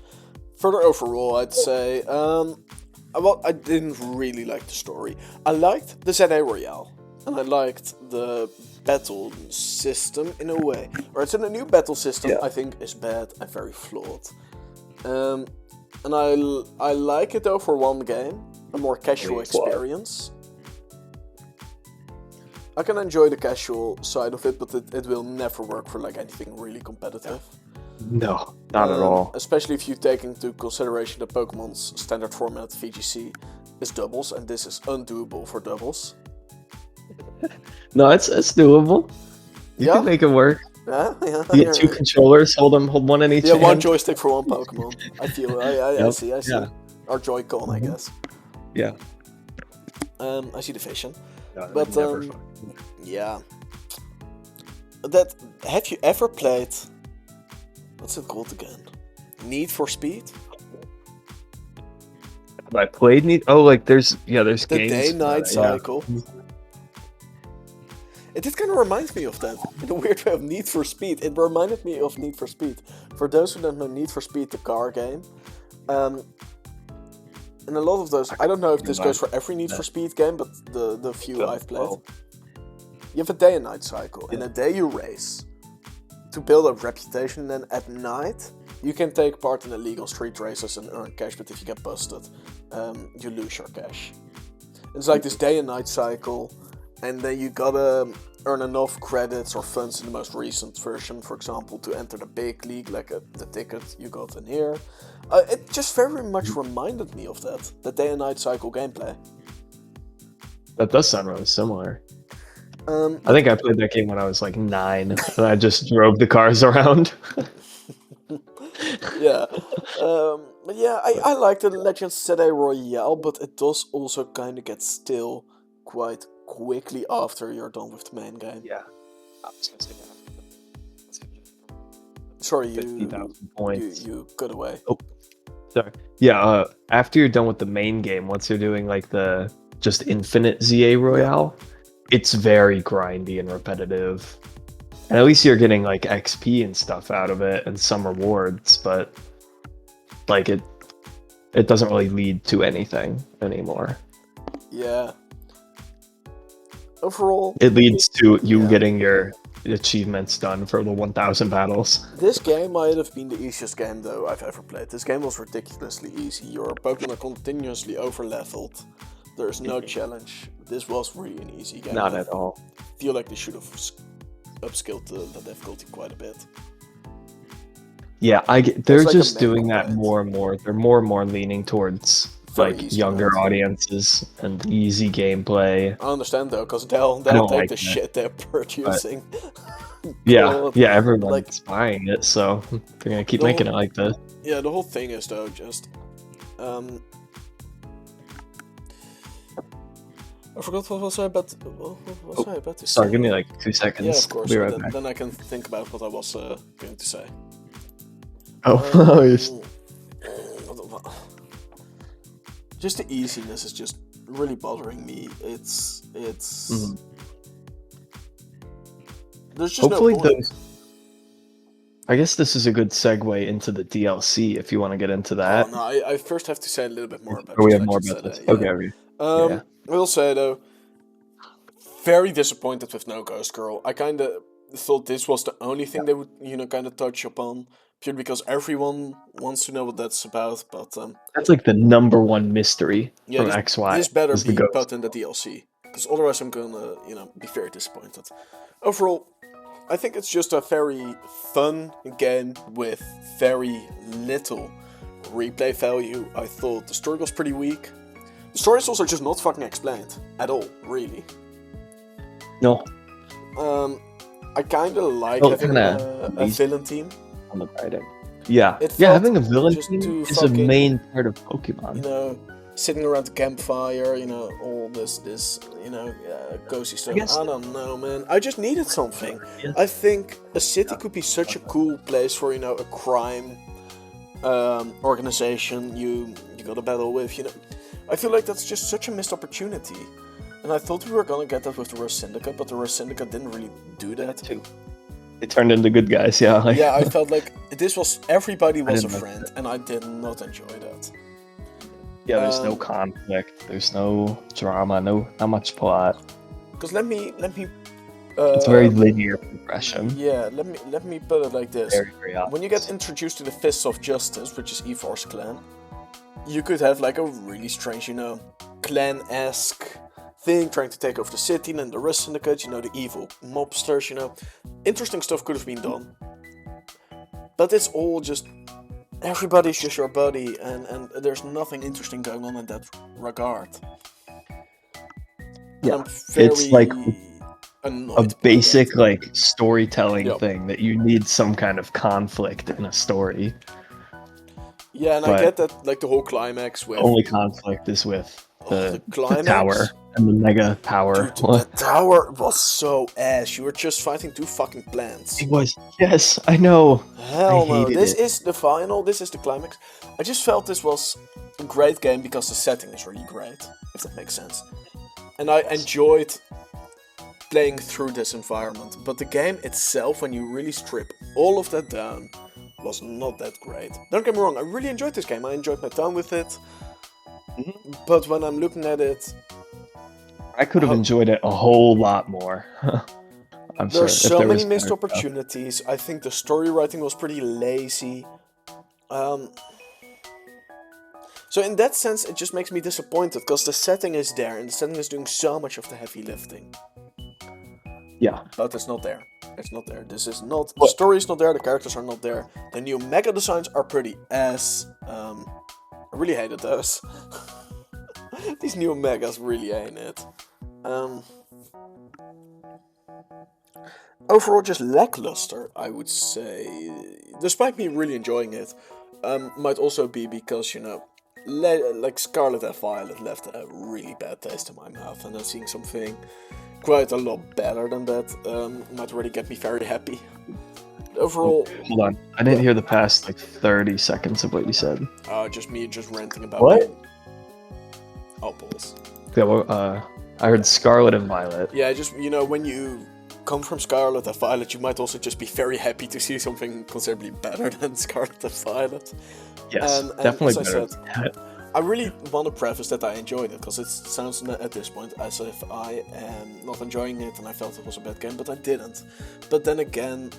Further overall, I'd say, well, I didn't really like the story. I liked the ZA Royale, and I liked the battle system in a way. Right, so the new battle system, I think, is bad and very flawed. And I like it though for one game, a more casual experience. I can enjoy the casual side of it, but it will never work for like anything really competitive. No, not at all. Especially if you take into consideration that Pokemon's standard format VGC is doubles, and this is undoable for doubles. No, it's doable. You can make it work. Yeah. You get two controllers, hold one in each hand. One joystick for one Pokemon. I feel. I see. Yeah. Or Joy-Con, I guess. Yeah. I see the vision. No, but yeah. Have you ever played? What's it called again? Need for Speed? Have I played Need? Oh, like there's games. The day-night cycle. Yeah. It did kind of remind me of that, in a weird way, of Need for Speed. It reminded me of Need for Speed. For those who don't know, Need for Speed, the car game. And a lot of those, I don't know if this goes for every Need for Speed game, but the few I've played. You have a day and night cycle. In a day you race to build a reputation, then at night you can take part in illegal street races and earn cash, but if you get busted, you lose your cash. It's like this day and night cycle. And then you gotta earn enough credits or funds in the most recent version, for example, to enter the big league, like the ticket you got in here. It just very much reminded me of that day and night cycle gameplay. That does sound really similar. I think I played that game when I was like 9, and I just drove the cars around. Yeah. But yeah, I like the Legends ZA Royale, but it does also kind of get stale quite quickly after you're done with the main game. Yeah. I was gonna say that. Sorry, 50,000 points. You got away. Oh, sorry. Yeah, after you're done with the main game, once you're doing like the just infinite ZA Royale, it's very grindy and repetitive. And at least you're getting like XP and stuff out of it and some rewards, but like it doesn't really lead to anything anymore. Yeah. Overall, it leads to you getting your achievements done for the 1000 battles. This game might have been the easiest game though I've ever played. This game was ridiculously easy. Your Pokemon are continuously over-leveled. There's no challenge. This was really an easy game. Not at all. I feel like they should have upskilled the difficulty quite a bit. Yeah, they're like just doing that more and more. They're more and more leaning towards like younger audiences and easy gameplay. I understand though, because they'll take the shit they're producing. Yeah, everyone's buying it, so they're gonna keep making it like this. Yeah, the whole thing is though just I forgot what was I about to say. Sorry, give me like 2 seconds. Yeah, of course. Be right back. Then I can think about what I was going to say. Just the easiness is just really bothering me. It's there's just hopefully no point. I guess this is a good segue into the DLC if you want to get into that. Oh, no, I first have to say a little bit more about. Or we have more about this. Yeah. Okay. I will say though, very disappointed with No Ghost Girl. I kind of thought this was the only thing they would, kind of touch upon, purely because everyone wants to know what that's about. But that's like the #1 mystery from XY. This better be put in the DLC, because otherwise I'm gonna, be very disappointed. Overall, I think it's just a very fun game with very little replay value. I thought the story was pretty weak. The story is also just not fucking explained at all, really. No. I kind of like having a villain team. On the writing. Yeah. Having a villain team is a main part of Pokemon. Sitting around the campfire, all this, cozy stuff. I don't know, man. I just needed something. Yeah. I think a city could be such a cool place for, a crime organization you got to battle with, I feel like that's just such a missed opportunity. And I thought we were gonna get that with the Rust Syndicate, but the Rust Syndicate didn't really do that. They turned into good guys, yeah. Like, Yeah, I felt like this was everybody was a didn't like friend, and I did not enjoy that. yeah, there's no conflict, there's no drama, not much plot. Because let me. It's very linear progression. Yeah, let me put it like this. Very, very obvious. When you get introduced to the Fists of Justice, which is Evor's clan, you could have like a really strange, clan-esque thing trying to take over the city, and then the Rust Syndicate, the evil mobsters, Interesting stuff could have been done. But it's all just... Everybody's just your buddy, and there's nothing interesting going on in that regard. Yeah, it's like a basic like storytelling thing that you need some kind of conflict in a story. Yeah, and I get that, like the whole climax with... The only conflict is with the climax? tower and the mega power. Dude, the tower was so ass. You were just fighting two fucking plants. It was. Yes, I know. Hell no. This is the final. This is the climax. I just felt this was a great game because the setting is really great, if that makes sense. And I enjoyed playing through this environment. But the game itself, when you really strip all of that down, was not that great. Don't get me wrong, I really enjoyed this game. I enjoyed my time with it. But when I'm looking at it... I could have enjoyed it a whole lot more. There's so many missed opportunities. I think the story writing was pretty lazy. So in that sense, it just makes me disappointed, because the setting is there, and the setting is doing so much of the heavy lifting. Yeah. But it's not there. It's not there. This is not... The story is not there, the characters are not there. The new mega designs are pretty ass. I really hated those. These new megas really ain't it. Overall, just lackluster, I would say. Despite me really enjoying it, might also be because, like Scarlet and Violet left a really bad taste in my mouth, and then seeing something quite a lot better than that might really get me very happy. Overall... Hold on, I didn't hear the past 30 seconds of what you said. Just me ranting about what? Oh, balls. Yeah, well, I heard Scarlet and Violet. Yeah, just, when you come from Scarlet and Violet, you might also just be very happy to see something considerably better than Scarlet and Violet. Yes, and definitely as better. I said, I really want to preface that I enjoyed it, because it sounds at this point as if I am not enjoying it and I felt it was a bad game, but I didn't. But then again,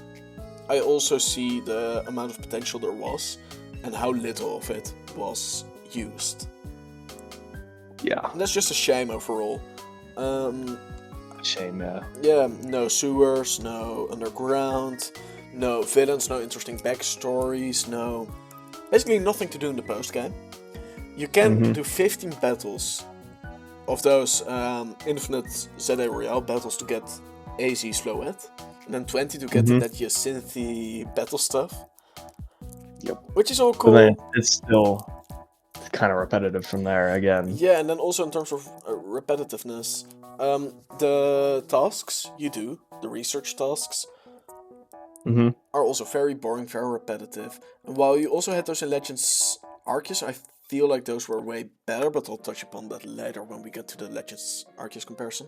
I also see the amount of potential there was, and how little of it was used. Yeah. And that's just a shame overall. Shame, yeah. Yeah, no sewers, no underground, no villains, no interesting backstories, basically nothing to do in the post-game. You can do 15 battles of those infinite ZA Royale battles to get AZ Slowet, and then 20 to get that Yacinthe battle stuff. Yep. Which is all cool. But then it's still kind of repetitive from there again. Yeah, and then also in terms of repetitiveness, the tasks you do, the research tasks, are also very boring, very repetitive. And while you also had those in Legends Arceus, I feel like those were way better, but I'll touch upon that later when we get to the Legends Arceus comparison.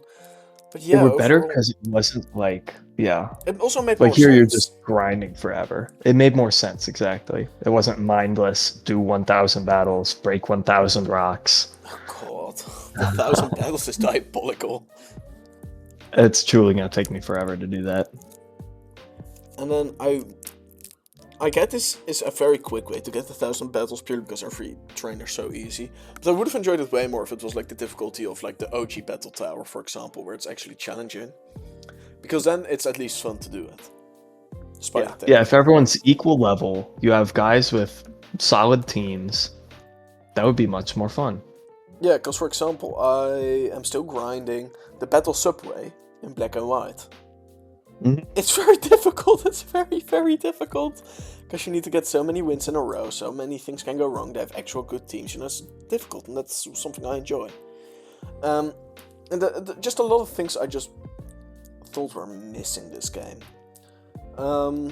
But yeah, they were better because it wasn't it also made more like here sense. You're just grinding forever. It made more sense, exactly. It wasn't mindless, do 1,000 battles, break 1,000 rocks. Oh god, 1,000 battles is diabolical. It's truly gonna take me forever to do that. And then I get this is a very quick way to get 1,000 battles purely because every trainer's so easy. But I would have enjoyed it way more if it was like the difficulty of like the OG Battle Tower, for example, where it's actually challenging. Because then it's at least fun to do it. Yeah, if everyone's equal level, you have guys with solid teams, that would be much more fun. Yeah, because for example, I am still grinding the Battle Subway in Black and White. It's very difficult, it's very, very difficult. Because you need to get so many wins in a row, so many things can go wrong. They have actual good teams, it's difficult, and that's something I enjoy. And just a lot of things I just thought were missing this game. I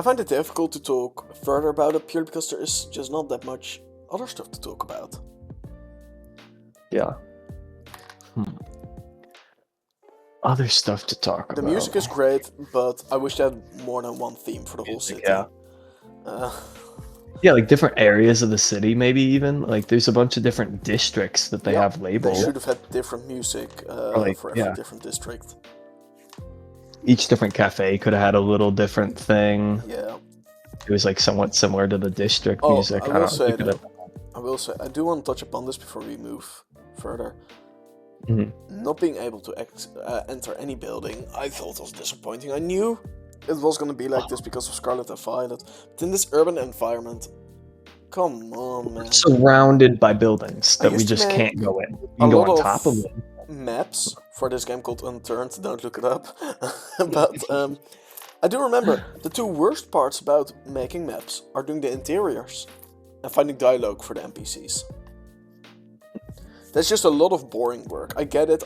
find it difficult to talk further about it, purely because there is just not that much other stuff to talk about. Yeah. Other stuff to talk The about. music is great, but I wish they had more than one theme for the whole Music, city. yeah. Yeah, like different areas of the city, maybe even. Like there's a bunch of different districts that they Yep, have labeled. They should have had different music like, for every yeah. different district. Each different cafe could have had a little different thing. Yeah. It was like somewhat similar to the district Oh, music. I will say though, I do want to touch upon this before we move further. Not being able to enter any building, I thought was disappointing. I knew it was going to be like this because of Scarlet and Violet, but in this urban environment, come on, man. Surrounded by buildings that we used to just make can't go in. You a can go lot on of top of them. maps for this game called Unturned. Don't look it up. But I do remember the two worst parts about making maps are doing the interiors and finding dialogue for the NPCs. There's just a lot of boring work. I get it.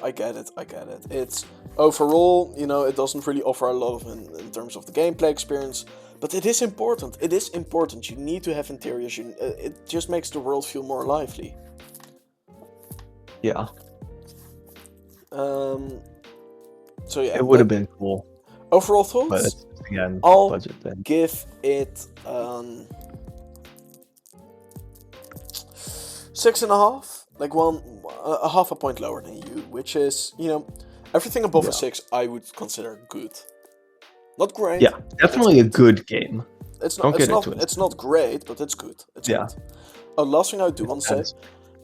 It's overall, it doesn't really offer a lot of in terms of the gameplay experience, but it is important. You need to have interiors. It just makes the world feel more lively. Yeah. So yeah, it would have been cool. Overall thoughts? But it's, again, I'll budget thing. give it 6.5, like a half a point lower than you, which is everything above a 6 I would consider good. Not great. Yeah, definitely a good game. It's not great, but it's good. It's good. Last thing I do want to say,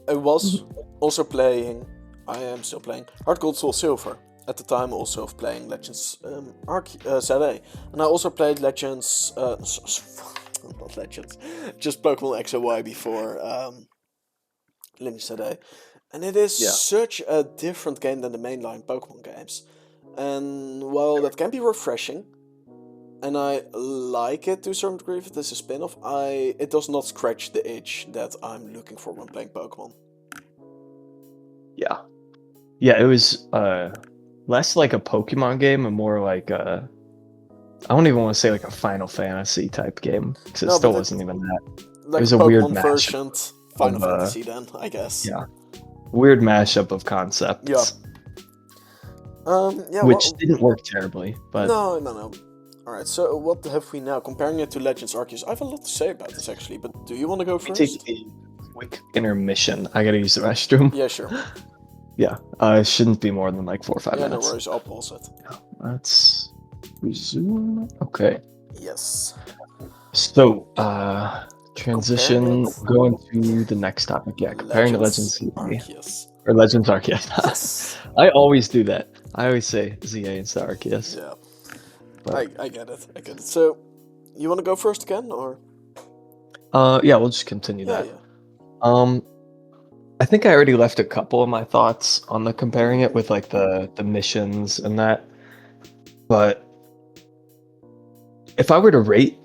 I was also playing. I am still playing Heart Gold Soul Silver at the time, also of playing Legends ZA, and I also played Legends. Not Legends, just Pokemon X and Y before Legends ZA, and it is such a different game than the mainline Pokemon games. And while that can be refreshing, and I like it to a certain degree if it is a spin-off, it does not scratch the itch that I'm looking for when playing Pokemon. Yeah, it was less like a Pokemon game and more like I don't even want to say like a Final Fantasy type game, because it still wasn't even that. Like it was a weird version Final Fantasy then, I guess. Yeah. Weird mashup of concepts. Which didn't work terribly, but... No. Alright, so what have we now? Comparing it to Legends Arceus, I have a lot to say about this actually, but do you want to go first? Take a quick intermission. I gotta use the restroom. Yeah, sure. Yeah, it shouldn't be more than like 4 or 5 minutes. Yeah, no worries, I'll pause it. Let's resume. Okay. Yes. So, transition, going to the next topic. Yeah, comparing to Legends Arceus. Or Legends Arceus. Yes. I always do that. I always say ZA instead of Arceus. Yeah. But... I get it. So, you want to go first again, or? Yeah, we'll just continue that. Yeah. I think I already left a couple of my thoughts on the comparing it with like the missions and that. But if I were to rate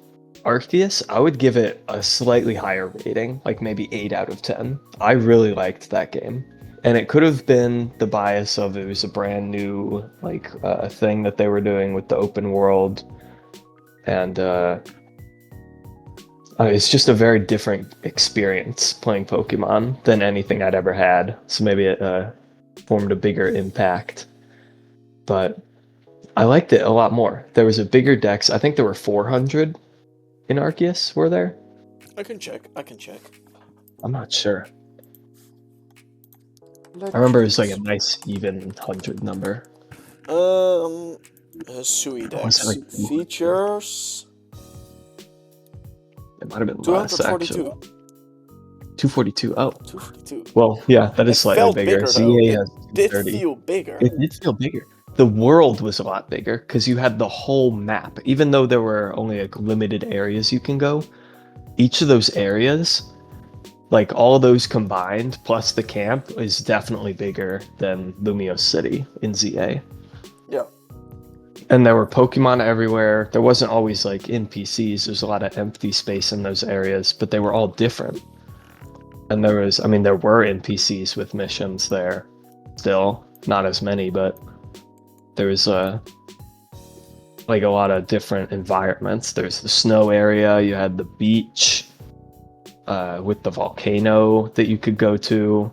Arceus, I would give it a slightly higher rating, like maybe 8 out of 10. I really liked that game. And it could have been the bias of it was a brand new thing that they were doing with the open world. And it's just a very different experience playing Pokemon than anything I'd ever had. So maybe it formed a bigger impact. But I liked it a lot more. There was a bigger dex. I think there were 400 in Arceus, were there? I can check. I'm not sure. I remember it was like a nice even 100 number. Suidex features... It might have been less, actually. 242. Oh. 242. Well, yeah, that is slightly bigger. It did feel bigger. It did feel bigger. The world was a lot bigger because you had the whole map. Even though there were only like limited areas you can go, each of those areas, like all of those combined, plus the camp, is definitely bigger than Lumiose City in ZA. Yeah. And there were Pokemon everywhere. There wasn't always like NPCs. There's a lot of empty space in those areas, but they were all different. And there were NPCs with missions there. Still, not as many, but there was like a lot of different environments. There's the snow area, you had the beach, with the volcano that you could go to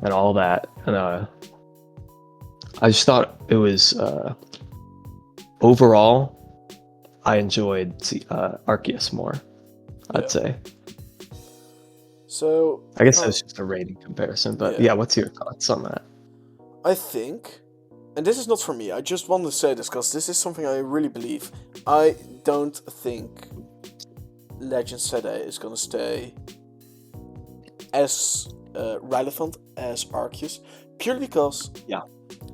and all that. And I just thought it was overall, I enjoyed Arceus more, Yeah. I'd say. So I guess that's just a rating comparison, but Yeah. yeah, what's your thoughts on that? I think, and this is not for me, I just want to say this because this is something I really believe. I don't think Legend Set A is going to stay as relevant as Arceus, purely because Yeah.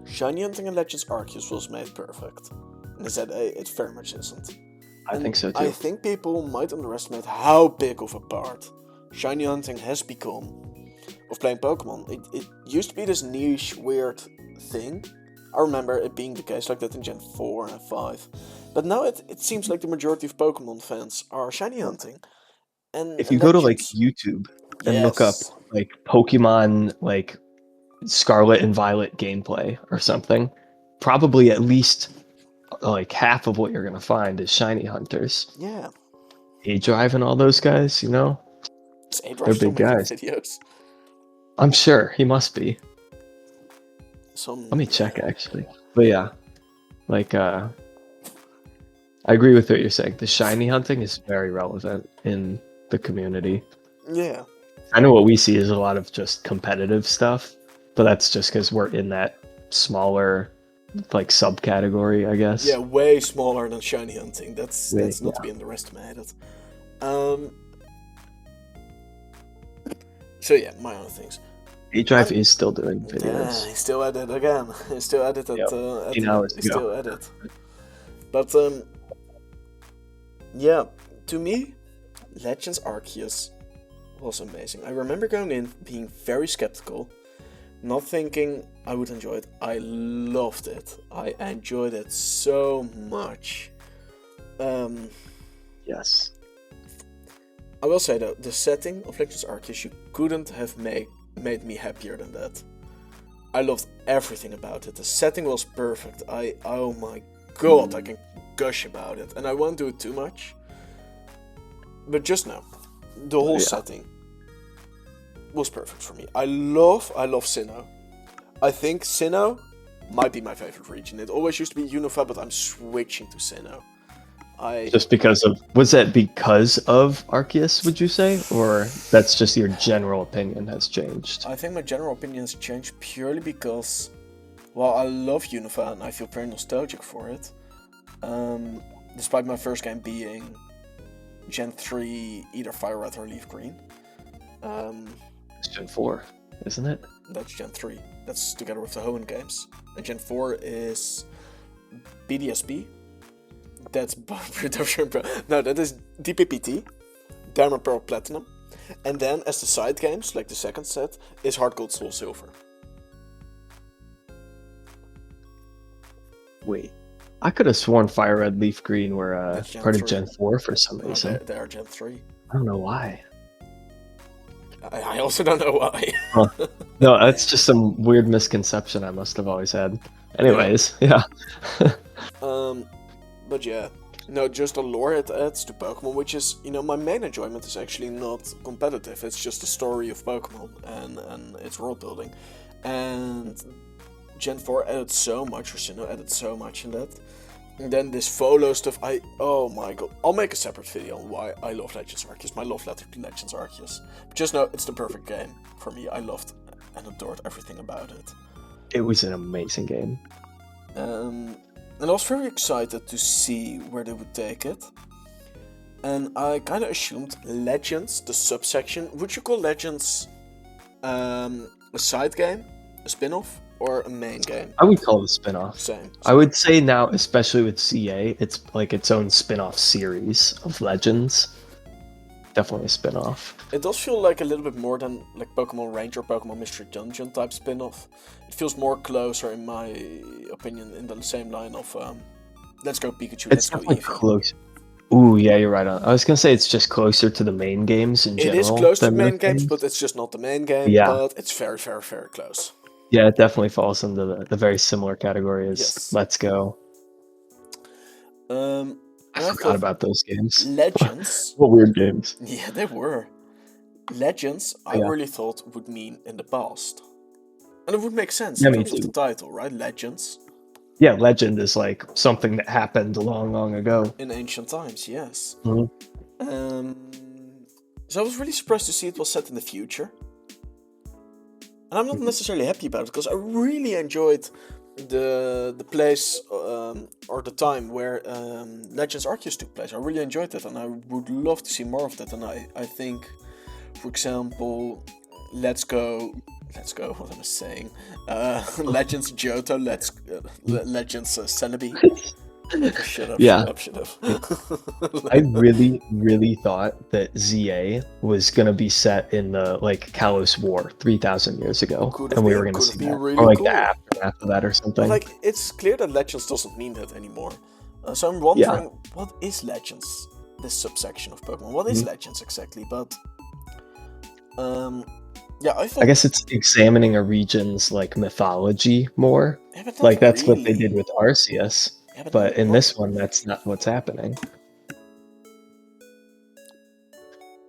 Shiny Hunting and Legends Arceus was made perfect. And Z A, it very much isn't. I think so too. I think people might underestimate how big of a part Shiny Hunting has become of playing Pokemon. It used to be this niche, weird thing. I remember it being the case like that in Gen 4 and 5. But now it seems like the majority of Pokemon fans are Shiny Hunting. And If you go to like Legends. YouTube and look up Yes. like Pokemon like Scarlet and Violet gameplay or something, probably at least like half of what you're gonna find is shiny hunters. Yeah. A-Drive and all those guys, you know, Is they're A-Drive still big making guys. videos? I'm sure he must be. Some. Let me check actually. But yeah, like I agree with what you're saying. The shiny hunting is very relevant in the community. Yeah. I know what we see is a lot of just competitive stuff, but that's just because we're in that smaller like subcategory, I guess. Yeah, way smaller than Shiny Hunting. That's not to be underestimated. So yeah, my own things. A-Drive is still doing videos. Yeah, he's still at it again. He's still at it. Yep. 18 hours He's ago. still at it. But yeah, to me, Legends Arceus was amazing. I remember going in being very skeptical, not thinking I would enjoy it. I loved it. I enjoyed it so much. Yes. I will say though, the setting of Legends Arceus, you couldn't have made me happier than that. I loved everything about it. The setting was perfect. Oh my god, I can gush about it, and I won't do it too much. But just now, the whole setting was perfect for me. I love Sinnoh. I think Sinnoh might be my favorite region. It always used to be Unova, but I'm switching to Sinnoh. Just because of, was that because of Arceus, would you say? Or that's just your general opinion has changed? I think my general opinion has changed purely because, well, I love Unova and I feel very nostalgic for it. Despite my first game being Gen 3, either Fire Red or Leaf Green. It's Gen 4, isn't it? That's Gen 3. That's together with the Hoenn games. And Gen 4 is BDSP. That's no, that is DPPT, Diamond, Pearl, Platinum, and then as the side games, like the second set, is Heart Gold, Soul Silver. Wait, I could have sworn Fire Red, Leaf Green were part of Gen 4 for some reason. No, they are Gen 3. I don't know why. I also don't know why. Huh. No, that's just some weird misconception I must have always had. Anyways, yeah. But yeah, no, just the lore it adds to Pokemon, which is, my main enjoyment is actually not competitive. It's just the story of Pokemon and its world building. And Gen 4 added so much, or Sinnoh added so much in that. And then this follow stuff, oh my god. I'll make a separate video on why I love Legends Arceus, my love letter to Legends Arceus. But just know, it's the perfect game for me. I loved and adored everything about it. It was an amazing game. And I was very excited to see where they would take it. And I kind of assumed Legends, the subsection, would you call Legends a side game, a spin-off, or a main game? I would call it a spin-off. Same. I would say now, especially with CA, it's like its own spin-off series of Legends. Definitely a spin-off. It does feel like a little bit more than like Pokemon Ranger, Pokemon Mystery Dungeon type spin-off. It feels more closer, in my opinion, in the same line of Let's Go Pikachu, Let's Go Eevee. Close. Ooh, yeah, you're right on. I was gonna say it's just closer to the main games in general. It is close to the main games, but it's just not the main game. Yeah. But it's very, very, very close. Yeah, it definitely falls into the very similar category as Yes. Let's Go. I forgot about those games. Legends. What weird games. Yeah, they were. Legends, I Yeah. really thought would mean in the past. And it would make sense Yeah, in me terms of the too. title, right? Legends. Yeah, legend is like something that happened long, long ago. In ancient times, yes. Mhm. Um, so I was really surprised to see it was set in the future. And I'm not necessarily happy about it, because I really enjoyed the place or the time where Legends Arceus took place. I really enjoyed that, and I would love to see more of that. And I think, for example, let's go. What am I saying? Legends Johto. Legends Celebi. Shut up! Yeah, Shut up! Shut I up! really, really thought that ZA was gonna be set in the like Kalos War 3,000 years ago, and we were gonna Could have see been that, or really like the cool. aftermath of that or But something. like, it's clear that Legends doesn't mean that anymore. So I'm Yeah. wondering, what is Legends? This subsection of Pokemon. What is Mhm. Legends exactly? But yeah, I I thought. guess it's examining a region's like mythology more. Yeah, but not Like that's what they really. did with Arceus, Yeah, but but in not. this one, that's not what's happening.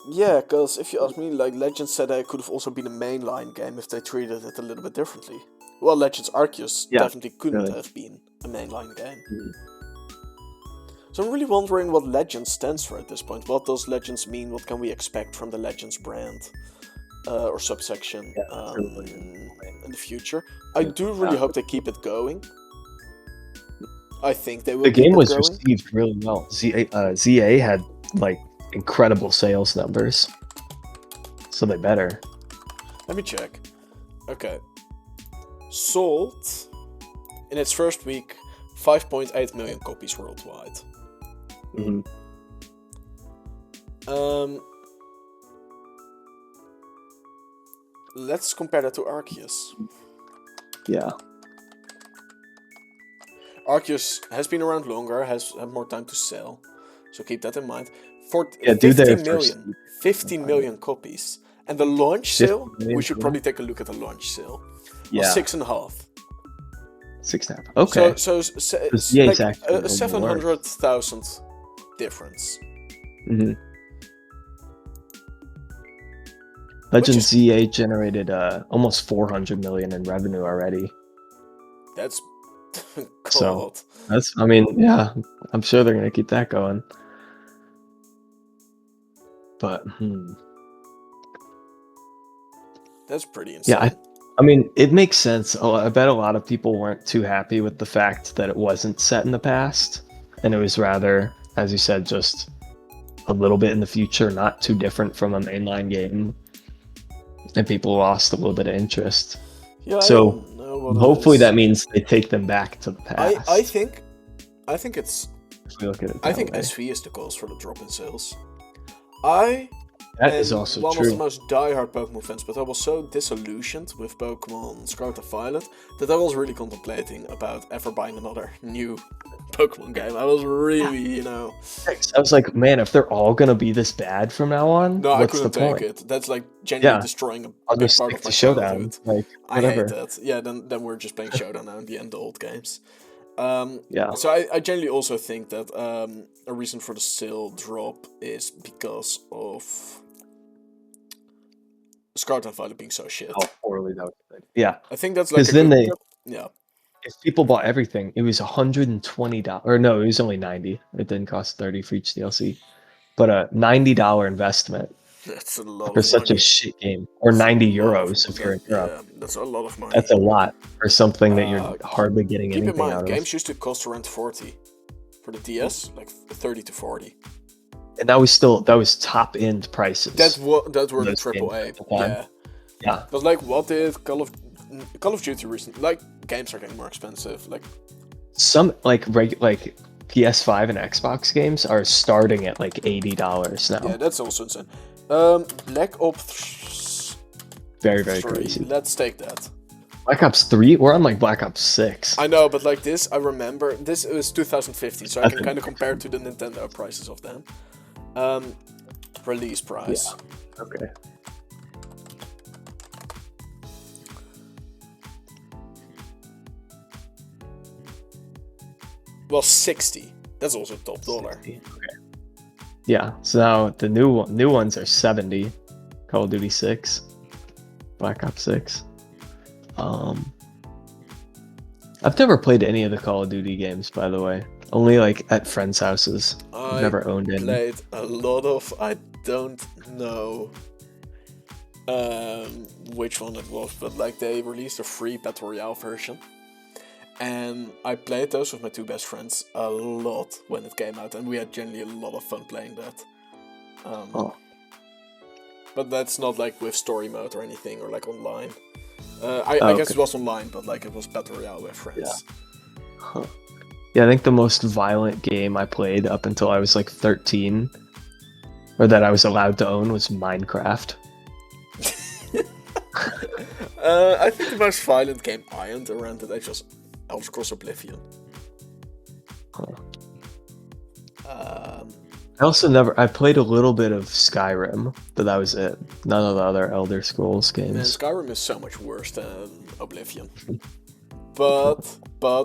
Yeah, because if you ask me, like Legends said, it could have also been a mainline game if they treated it a little bit differently. Well, Legends Arceus Yeah, definitely couldn't really. have been a mainline game. Mhm. So I'm really wondering what Legends stands for at this point. What does Legends mean? What can we expect from the Legends brand or subsection Yeah, that's a really good in the future? I do really point. hope they keep it going. I think they will The keep game it was going. received really well. ZA had like incredible sales numbers, so they better. Let me check. Okay. Sold in its first week 5.8 million copies worldwide. Mhm. Let's compare that to Arceus. Yeah, Arceus has been around longer, has had more time to sell, so keep that in mind. For yeah. Do their first 15 million copies. And the launch 50 sale, we million. should probably take a look at the launch sale, was Yeah, 6.5. 6.5. So, Okay, so it's ZA is like actually a a little more worse. 700,000 difference, Mhm. which Legend is ZA generated almost 400 million in revenue already. that's So God, that's, I mean, yeah, I'm sure they're gonna keep that going. But that's pretty yeah, insane. I mean, it makes sense. I bet a lot of people weren't too happy with the fact that it wasn't set in the past, and it was rather, as you said, just a little bit in the future, not too different from a mainline game, and people lost a little bit of interest. Yeah, I So don't know what it hopefully is. that means they take them back to the I past. think I think it's If we look at it I that think way, SV is the cause for the drop in sales. I that is am also one of the true. most diehard Pokemon fans, but I was so disillusioned with Pokemon Scarlet and Violet that I was really contemplating about ever buying another new Pokemon game. I was really, I was like, man, if they're all gonna be this bad from now on, no, I what's the couldn't take point? it. That's like genuinely Yeah, destroying a I'll big just part stick of to my Showdown, childhood. like I hate whatever. that. Yeah, then we're just playing Showdown now in the end, the old games. Yeah. So I generally also think that a reason for the sale drop is because of Scarlet and Violet being so shit. How poorly that was. Yeah, I think that's like because a then good. they, Yeah, if people bought everything, it was $120, or no, it was only 90. It didn't cost 30 for each DLC, but a $90 investment that's a lot for of such a money. shit game, or That's a 90 lot of euros if you're that. in Europe. Yeah, that's a lot of money. That's a lot for something that you're Uh, hardly getting Keep in anything mind, out of. games used to cost around 40 for the DS, like 30 to 40. And that was top end prices That for were the those games triple A. at the time. Yeah, Yeah, but like, what did Call of Duty recently? Like, games are getting more expensive. Like, some like PS5 and Xbox games are starting at like $80 yeah, now. that's also insane. Black Ops Very, very 3. crazy. Let's take that. Black Ops 3? We're on like Black Ops 6. I know, but like this, I remember this was 2015, so I can 7. kind of compare to the Nintendo prices of them. Release price. Yeah. Okay. Well, 60. That's also top dollar. 60. Okay. Yeah. So now the new ones are 70. Call of Duty 6, Black Ops 6. I've never played any of the Call of Duty games, by the way. Only like at friends' houses. I've never owned any. Played a lot of. I don't know which one it was, but like they released a free Battle Royale version. And I played those with my two best friends a lot when it came out, and we had generally a lot of fun playing that. But that's not like with story mode or anything, or like online. I guess it was online, but like it was Battle Royale with friends. Yeah. Huh. Yeah, I think the most violent game I played up until I was like 13, or that I was allowed to own, was Minecraft. I think the most violent game I owned around that age was Elder Scrolls Oblivion. I played a little bit of Skyrim, but that was it. None of the other Elder Scrolls games. Man, Skyrim is so much worse than Oblivion. But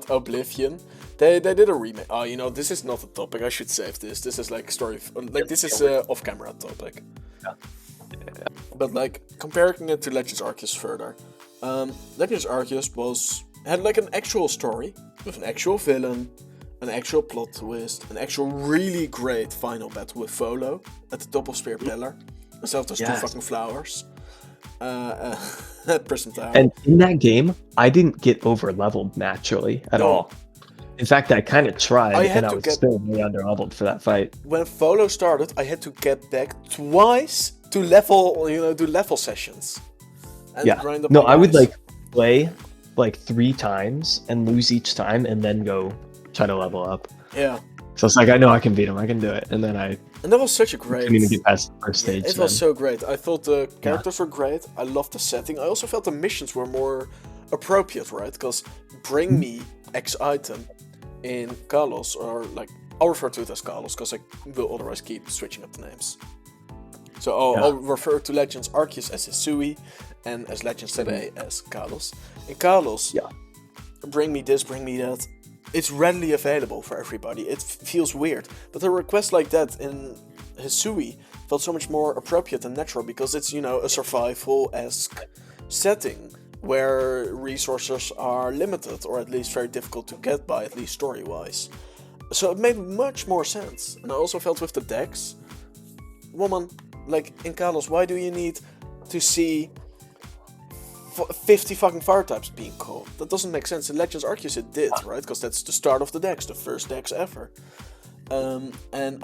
Oblivion, they did a remake. Oh, you know, this is not a topic. I should save this. This is like story, like this is a off-camera topic. Yeah. But like comparing it to Legends Arceus further, Legends Arceus had like an actual story with an actual villain, an actual plot twist, an actual really great final battle with Volo at the top of Spear Pillar, instead of those two fucking flowers. Prison Tower. And in that game, I didn't get over leveled naturally at all. In fact, I kind of tried, and I was still really under leveled for that fight. When Volo started, I had to get back twice to level, do level sessions. And grind up I would like play like 3 times and lose each time, and then go try to level up. Yeah. So it's like, I know I can beat him, I can do it, and then And that was such a great. Didn't even get past the first stage. It was so great. I thought the characters were great. I loved the setting. I also felt the missions were more appropriate, right? Because bring me X item in Kalos, or like I'll refer to it as Kalos because I will otherwise keep switching up the names. So I'll refer to Legends Arceus as Hisui, and as Legends today as Kalos. In Kalos, bring me this, bring me that. It's readily available for everybody. It feels weird, but a request like that in Hisui felt so much more appropriate and natural because it's, a survival-esque setting where resources are limited, or at least very difficult to get by, at least story-wise. So it made much more sense. And I also felt with the decks, woman, like in Kalos, why do you need to see 50 fucking fire types being called? That doesn't make sense. In Legends Arceus it did, right? Because that's the start of the decks, the first decks ever. And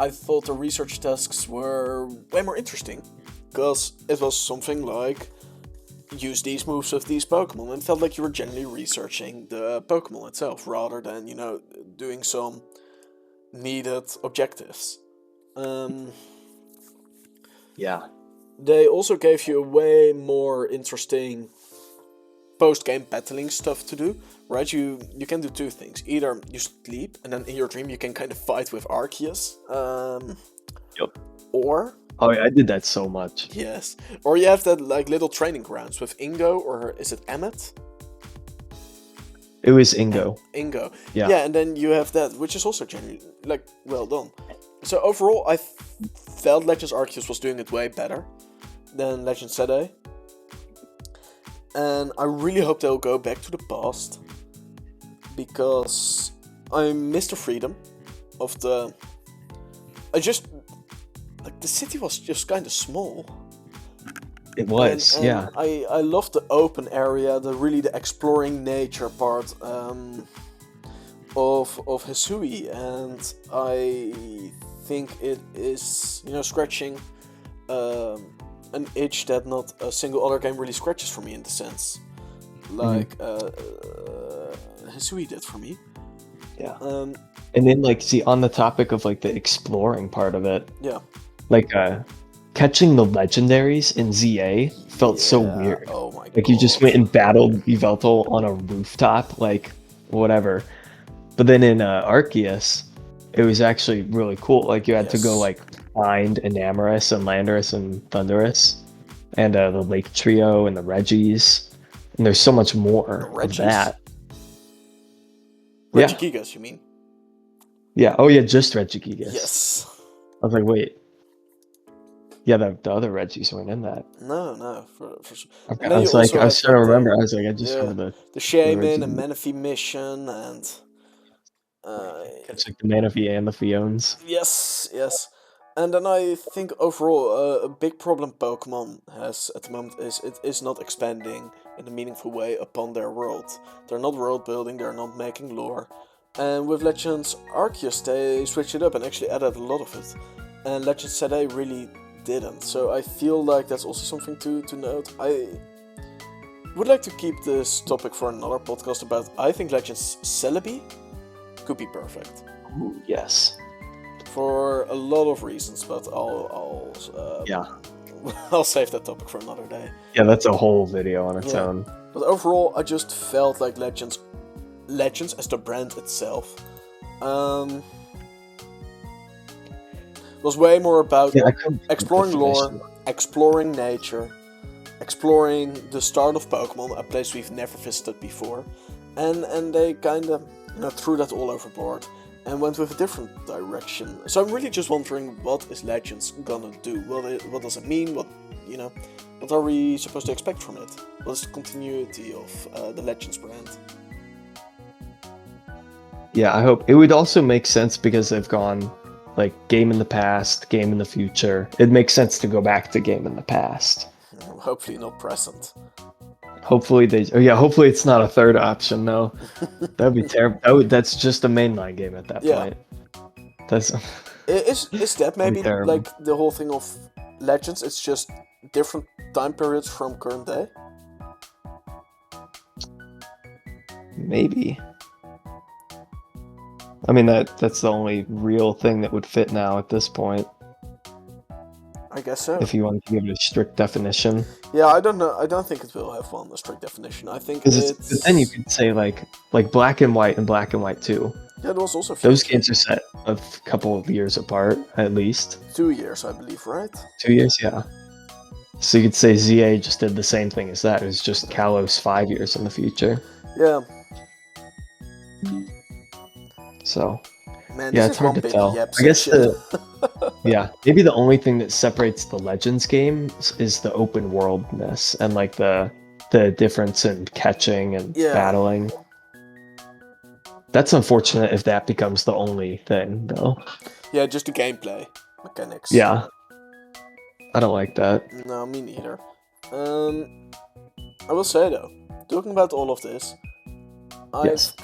I thought the research tasks were way more interesting, because it was something like, use these moves with these Pokemon, and it felt like you were generally researching the Pokemon itself, rather than, doing some needed objectives. They also gave you a way more interesting post-game battling stuff to do, right? You can do 2 things. Either you sleep, and then in your dream you can kind of fight with Arceus. Or... Oh yeah, I did that so much. Yes. Or you have that like little training grounds with Ingo, or is it Emmet? It was Ingo. Ingo. Yeah, and then you have that, which is also generally, like, well done. So overall, I felt Legends Arceus was doing it way better than Legends Today. And I really hope they'll go back to the past, because I miss the freedom of the... the city was just kind of small. It was, and I loved the open area, the exploring nature part of Hisui, and I think it is, scratching an itch that not a single other game really scratches for me, in the sense like Hisui did for me. Yeah. And then on the topic of the exploring part of it. Yeah. Catching the legendaries in ZA felt so weird. Oh my god. You just went and battled Yveltal on a rooftop, whatever. But then in Arceus, it was actually really cool. You had to go find Enamorus and Landorus and Thundurus, and the Lake Trio and the Reggies. And there's so much more of that. Regigigas, you mean? Yeah. Oh yeah, just Regigigas. Yes. I was like, wait. Yeah, the other Reggies weren't in that. No, for sure. Okay, And I then you was like, also I was had trying to like remember. I was like, I just yeah, remember the the Shaman and Reggie. Menifee mission, and uh, It's like the Manaphy and the Fiones. yes. And then I think overall a big problem Pokemon has at the moment is it is not expanding in a meaningful way upon their world. They're not world building, they're not making lore. And with Legends Arceus they switched it up and actually added a lot of it. And Legends ZA really didn't. So I feel like that's also something to note. I would like to keep this topic for another podcast about I think Legends Celebi could be perfect. Ooh, yes. For a lot of reasons, but Yeah. I'll save that topic for another day. Yeah, that's a whole video on its Yeah. own. But overall, I just felt like Legends as the brand itself, was way more about Yeah, I couldn't exploring lore, definition. exploring nature, exploring the start of Pokemon, a place we've never visited before, and they kind of threw that all overboard and went with a different direction. So I'm really just wondering, what is Legends gonna do? What does it mean? What are we supposed to expect from it? What is the continuity of the Legends brand? Yeah, I hope it would also make sense because they've gone like game in the past, game in the future. It makes sense to go back to game in the past. Hopefully not present. Hopefully hopefully it's not a third option. No, that'd be terrible. That's just a mainline game at that Yeah. point. That's Is that maybe terrible. like the whole thing of Legends? It's just different time periods from current day? maybe. I mean that's the only real thing that would fit now at this point. I guess so. If you want to give it a strict definition, Yeah, I don't know. I don't think it will have one a strict definition. I think because it's. but then you could say like Black and White and Black and White 2. Yeah, it was also Those games are set a couple of years apart, at least. 2 years, I believe, right? 2 years, yeah. So you could say ZA just did the same thing as that. It was just Kalos 5 years in the future. Yeah. So Man, yeah, this it's is hard one to big tell. yap I guess section. yeah, maybe the only thing that separates the Legends games is the open worldness and like the difference in catching and Yeah. battling. That's unfortunate if that becomes the only thing, though. Yeah, just the gameplay mechanics. Yeah, I don't like that. No, me neither. I will say though, talking about all of this, Yes.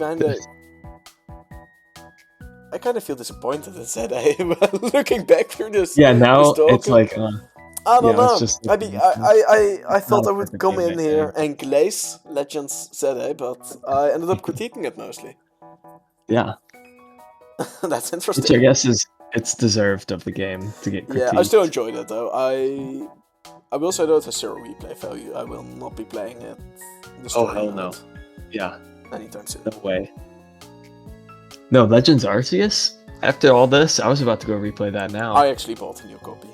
I kind of feel disappointed in ZA, but looking back through this. Yeah, now this talking, it's like I don't yeah, know. it's just I mean, I thought not a I would perfect come game in right here now. and glaze Legends ZA, but I ended up critiquing it mostly. Yeah, That's which interesting. I guess is it's deserved of the game to get critiqued. Yeah, I still enjoyed it though. I will say though it has 0 replay value. I will not be playing it. The Oh story hell no! mode Yeah, anytime soon. no way. No, Legends Arceus. After all this, I was about to go replay that now. I actually bought a new copy.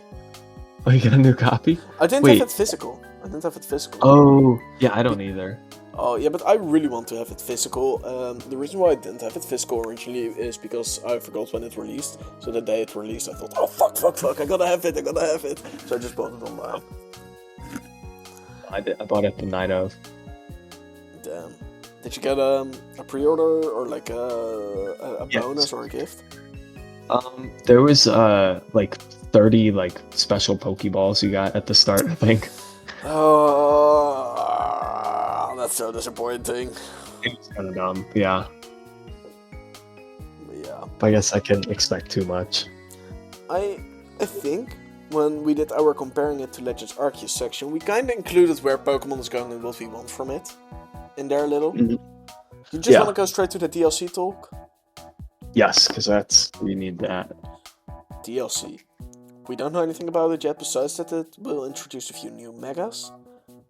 Oh, you got a new copy? I didn't Wait. have it physical. Oh, yeah, I don't either. Oh yeah, but I really want to have it physical. The reason why I didn't have it physical originally is because I forgot when it released. So the day it released, I thought, oh fuck, I gotta have it. So I just bought it online. I bought it the night of. Damn. Did you get a pre-order or like a Yes. bonus or a gift? There was like 30 like special Pokeballs you got at the start, I think. Oh, that's so disappointing. It was kind of dumb, yeah. But yeah. I guess I couldn't expect too much. I think when we did our comparing it to Legends Arceus section, we kind of included where Pokemon is going and what we want from it in there a little. Mhm. You just Yeah. want to go straight to the DLC talk? Yes, because we need that. DLC. We don't know anything about it yet, besides that it will introduce a few new megas.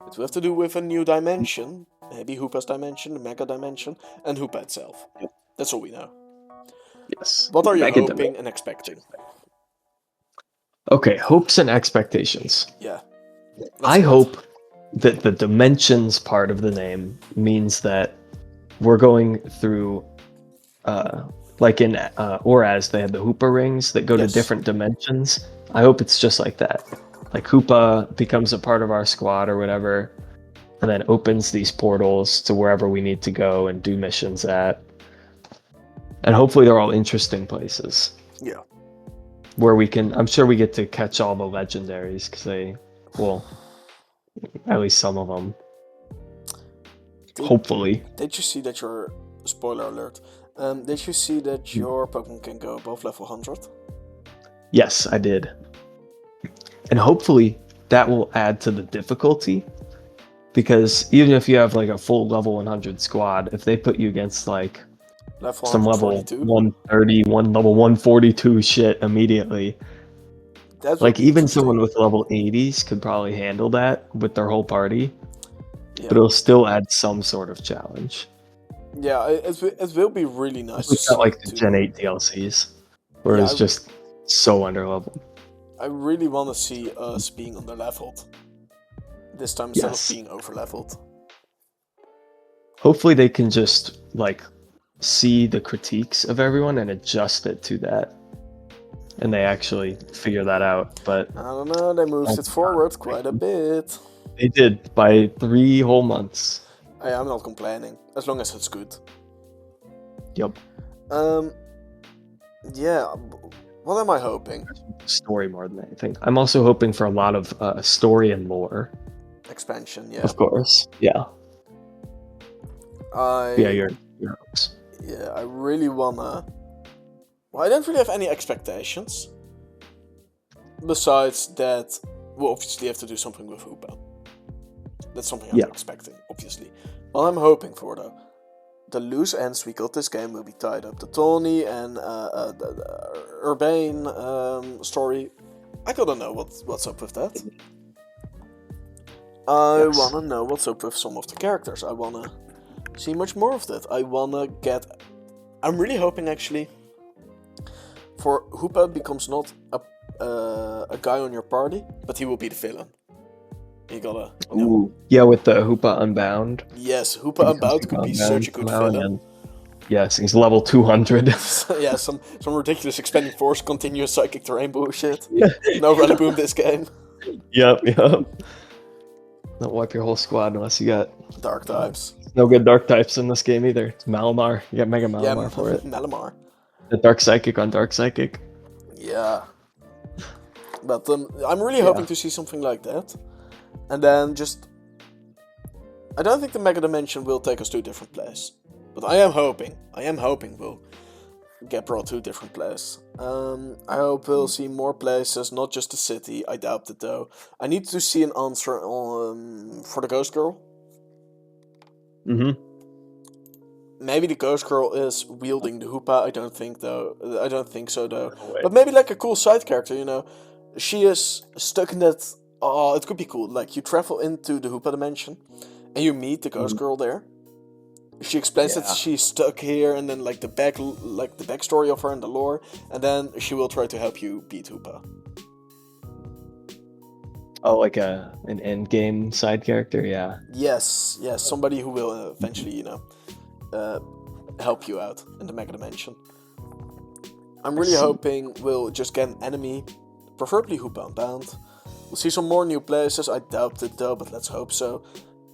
It will have to do with a new dimension, maybe Hoopa's dimension, the Mega dimension, and Hoopa itself. Yep. That's all we know. Yes. What are you Mega hoping and expecting? Okay, hopes and expectations. Yeah. I hope that the dimensions part of the name means that we're going through, like in Oraz, they had the Hoopa rings that go Yes. to different dimensions. I hope it's just like that. like Hoopa becomes a part of our squad or whatever, and then opens these portals to wherever we need to go and do missions at. And hopefully they're all interesting places. Yeah. Where we can, I'm sure we get to catch all the legendaries, because well, at least some of them. Hopefully. Did you see that your, spoiler alert, did you see that your Pokemon can go above level 100? Yes, I did. And hopefully that will add to the difficulty, because even if you have like a full level 100 squad, if they put you against like some level 130, level 142 shit immediately, like even someone with level 80s could probably handle that with their whole party, but it'll still add some sort of challenge. Yeah, it will be really nice. It's not like the Gen 8 DLCs, where it's just so underleveled. I really want to see us being underleveled this time instead of being overleveled. Hopefully they can just like see the critiques of everyone and adjust it to that, and they actually figure that out. But I don't know, they moved it forward quite a bit. They did, by 3 whole months. I'm not complaining, as long as it's good. Yep. Yeah, what am I hoping? Story more than anything. I'm also hoping for a lot of story and lore. Expansion, yeah. Of course, yeah. Your hopes. Yeah, I really wanna... Well, I don't really have any expectations. Besides that, we'll obviously have to do something with Hoopa. That's something I'm expecting, obviously. What I'm hoping for, though, the loose ends we got this game will be tied up. The Tawny and the Urbane story, I gotta know what's up with that. I wanna know what's up with some of the characters. I wanna see much more of that. I wanna get... I'm really hoping, actually, for Hoopa becomes not a guy on your party, but he will be the villain. You gotta... Ooh, yeah, with the Hoopa Unbound. Yes, Hoopa Unbound could be such a good villain. Yes, he's level 200. Yeah, some ridiculous expanding force, continuous psychic terrain bullshit. No Rally-Boom this game. Yep. Don't wipe your whole squad unless you got... Dark types. No good dark types in this game either. It's Malamar. You got Mega Malamar for it. Malamar. The Dark Psychic on Dark Psychic. Yeah. But I'm really hoping to see something like that. And then just... I don't think the Mega Dimension will take us to a different place. But I am hoping we'll get brought to a different place. I hope we'll see more places, not just the city. I doubt it, though. I need to see an answer for the Ghost Girl. Mm-hmm. Maybe the Ghost Girl is wielding the Hoopa. I don't think so, though. But maybe like a cool side character, you know. She is stuck in that... Oh, it could be cool. Like, you travel into the Hoopa dimension, and you meet the Ghost Girl there. She explains that she's stuck here, and then like the backstory of her and the lore, and then she will try to help you beat Hoopa. Oh, like an end game side character, yeah. Yes, somebody who will eventually, you know, help you out in the Mega Dimension. I'm really hoping we'll just get an enemy, preferably Hoopa Unbound. We'll see some more new places. I doubt it though, but let's hope so.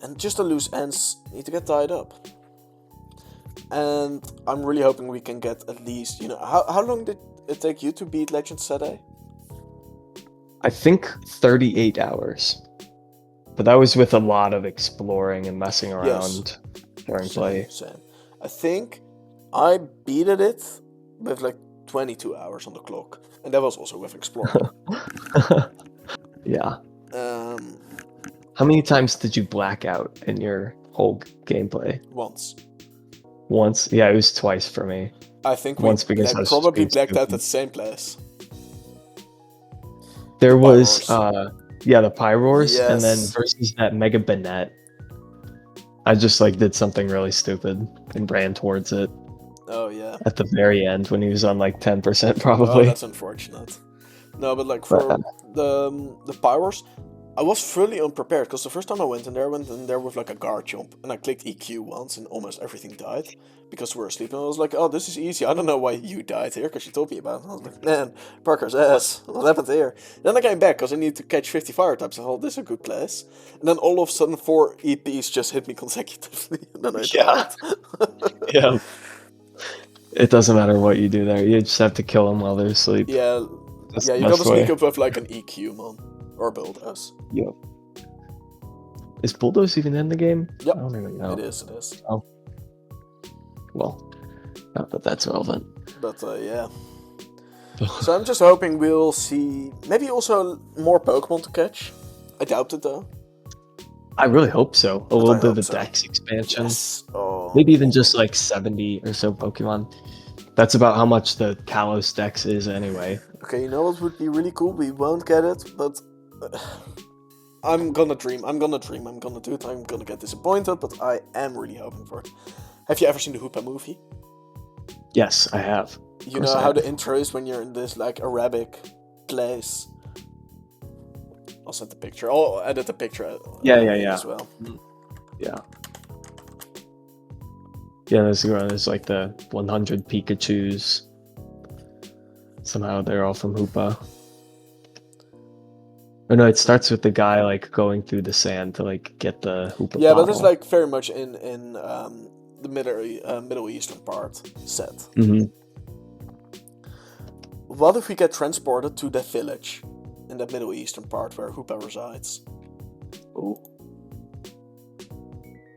And just the loose ends need to get tied up. And I'm really hoping we can get at least, you know, how long did it take you to beat Legend Sade? I think 38 hours. But that was with a lot of exploring and messing around during play. Same. I think I beated it with like 22 hours on the clock. And that was also with exploring. Yeah. How many times did you black out in your whole gameplay? Once? Yeah, it was twice for me. I think we probably blacked out at the same place. There was, the Pyroars, and then versus that Mega Banette, I just like did something really stupid and ran towards it. Oh yeah. At the very end when he was on like 10% probably. Oh, that's unfortunate. No, but like for the Pyroars, I was fully unprepared, because the first time I went in there with like a guard jump, and I clicked EQ once, and almost everything died, because we were asleep, and I was like, oh, this is easy, I don't know why you died here, because you told me about it, and I was like, man, Parker's ass, what happened here? Then I came back, because I needed to catch 50 fire types, I thought, this is a good place, and then all of a sudden 4 EPs just hit me consecutively, and then I died. Yeah. It doesn't matter what you do there, you just have to kill them while they're asleep. Yeah, That's yeah, you the gotta best way. sneak up with like an EQ, man, or bulldoze. Yep. Is bulldoze even in the game? Yep. I don't even know. It is. Oh. Well, not that that's relevant. But yeah. So I'm just hoping we'll see maybe also more Pokemon to catch. I doubt it though. I really hope so. A little bit of a so. Dex expansion. Yes. Oh. Maybe even just like 70 or so Pokemon. That's about how much the Kalos Dex is anyway. Okay, you know what would be really cool? We won't get it, but I'm gonna dream. I'm gonna do it. I'm gonna get disappointed, but I am really hoping for it. Have you ever seen the Hoopa movie? Yes, I have. You know how the intro is when you're in this like Arabic place. I'll send the picture. I'll edit the picture. Yeah. As well. Yeah. Yeah, there's like the 100 Pikachus. Somehow they're all from Hoopa. Oh no, it starts with the guy like going through the sand to like get the Hoopa. Yeah, bottle. but it's like very much in the Middle Eastern part set. Mm-hmm. What if we get transported to that village in that Middle Eastern part where Hoopa resides? Ooh.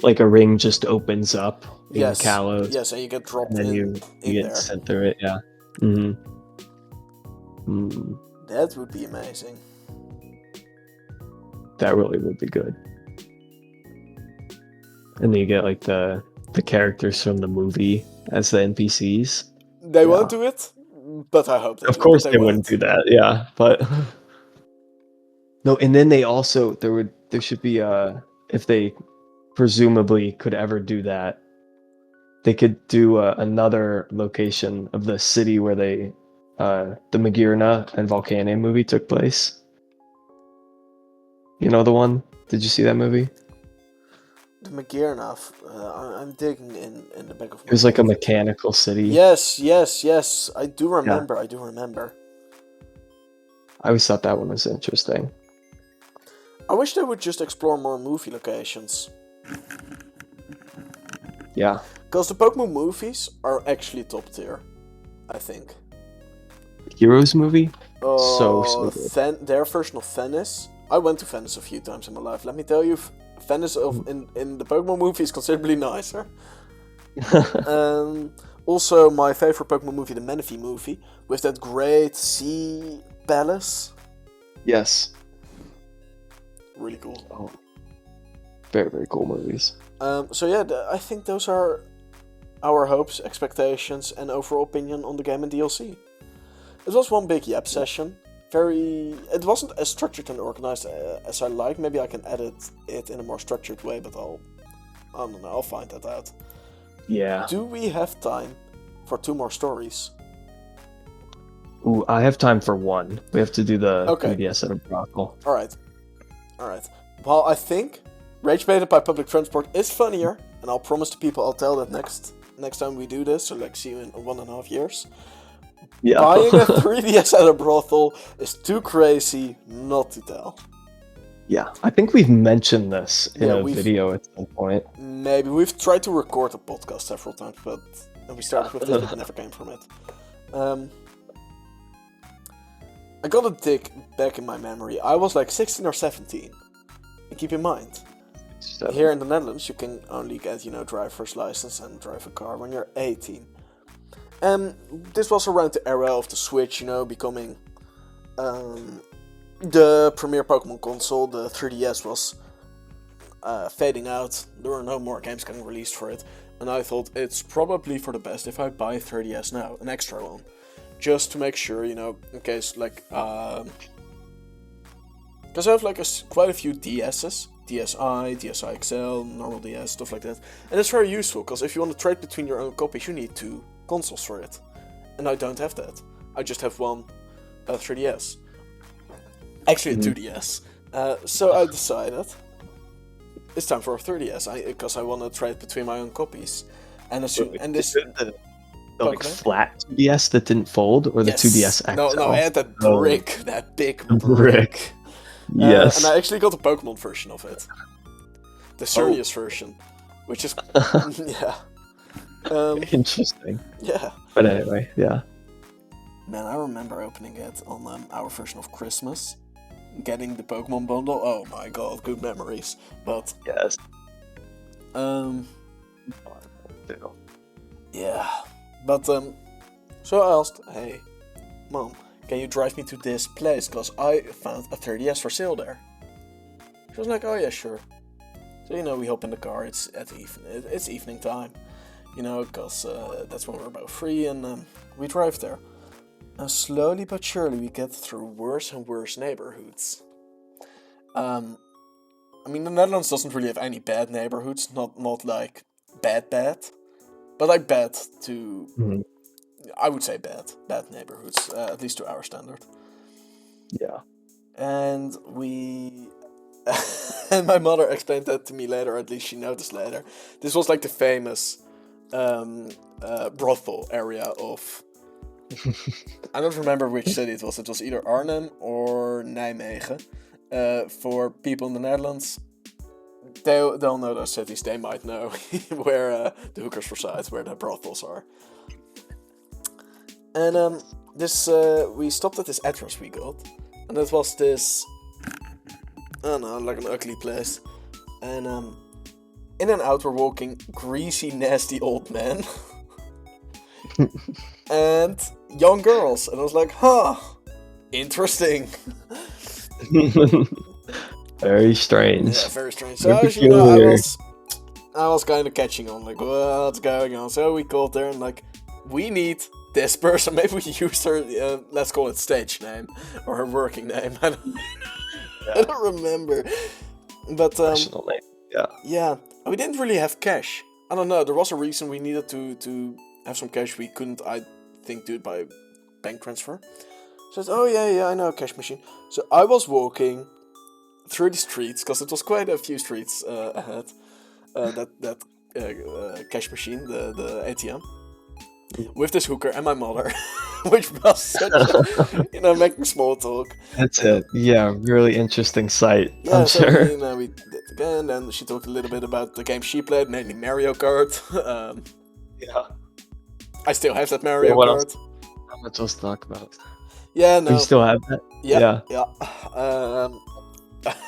Like a ring just opens up in Kalos. Yes, and you get dropped and then you get there. sent through it, yeah. Mm-hmm. Mm. That would be amazing. That really would be good. And then you get like the characters from the movie as the NPCs. They won't do it, but I hope they Of course they wouldn't do that, yeah. But no, and then they also there should be if they presumably could ever do that, they could do another location of the city where they the Magirna and Volcano movie took place. You know the one? Did you see that movie? The Magirna, I'm digging in the back of my It was like a head. mechanical city. Yes. I do remember. I do remember. I always thought that one was interesting. I wish they would just explore more movie locations. Yeah. Because the Pokemon movies are actually top tier, I think. Heroes movie? So good. Their version of Venice. I went to Venice a few times in my life. Let me tell you, Venice in the Pokemon movie is considerably nicer. Also, my favorite Pokemon movie, the Manaphy movie, with that great sea palace. Yes. Really cool. Oh. Very, very cool movies. So yeah, I think those are our hopes, expectations, and overall opinion on the game and DLC. It was one big yap session. It wasn't as structured and organized as I like. Maybe I can edit it in a more structured way, but I don't know, I'll find that out. Yeah. Do we have time for 2 more stories? Ooh, I have time for one. We have to do the Okay. PBS at a brothel. Alright. Well, I think Rage Baited by Public Transport is funnier, and I'll promise to people I'll tell that next time we do this, so like see you in 1.5 years. Yeah. Buying a 3DS at a brothel is too crazy not to tell. Yeah, I think we've mentioned this in a video at some point. Maybe. We've tried to record a podcast several times, but we started with this, but never came from it. I gotta dig back in my memory. I was like 16 or 17. And keep in mind, here in the Netherlands, you can only get, driver's license and drive a car when you're 18. This was around the era of the Switch, becoming the premier Pokemon console. The 3DS was fading out. There were no more games getting released for it. And I thought it's probably for the best if I buy a 3DS now, an extra one. Just to make sure, in case, like, because I have, like, quite a few DSs. DSi, DSi XL, normal DS, stuff like that. And it's very useful, because if you want to trade between your own copies, you need 2 consoles for it. And I don't have that. I just have one 3DS. Actually, a 2DS. So I decided it's time for a 3DS, because I want to trade between my own copies. And as soon, and this The like Pokemon? flat 2DS that didn't fold, or the 2DS Yes, XL? no, I had that Oh, brick, that big the brick. And Yes. I actually got the Pokemon version of it, the Xerneas version, which is yeah, Interesting. yeah. But anyway, yeah. Man, I remember opening it on our version of Christmas, getting the Pokemon bundle. Oh my god, good memories. But Yes. yeah, but so I asked, hey, Mom, can you drive me to this place? Cause I found a 3DS for sale there. She was like, oh yeah, sure. So we hop in the car. It's it's evening time, cause that's when we're about free, and we drive there. And slowly but surely we get through worse and worse neighborhoods. I mean, the Netherlands doesn't really have any bad neighborhoods, not like bad, but like bad to, Mhm. I would say bad neighborhoods, at least to our standard. Yeah. And we, and my mother explained that to me later, at least she noticed later. This was like the famous brothel area of, I don't remember which city it was. It was either Arnhem or Nijmegen. For people in the Netherlands, they'll know those cities. They might know where the hookers reside, where the brothels are. And we stopped at this address we got, and it was this, I don't know, like an ugly place. And in and out were walking greasy, nasty old men and young girls, and I was like, huh, interesting. Very strange. Yeah, very strange. Very So, peculiar. I was kind of catching on, like, what's going on? So we called there and like, we need this person. Maybe we used her, let's call it stage name or her working name. I don't remember. But Professional name. Yeah. yeah, we didn't really have cash. I don't know. There was a reason we needed to have some cash. We couldn't, I think, do it by bank transfer. So oh yeah, I know, a cash machine. So I was walking through the streets, because it was quite a few streets ahead. That cash machine, the ATM, with this hooker and my mother, which was such a, making small talk. That's it. Yeah, really interesting sight. Yeah, I'm so sure. we did it again, and she talked a little bit about the game she played, mainly Mario Kart. Yeah. I still have that Mario What Kart. else? How much else to talk about? Yeah, Do you no. still have that? Yeah.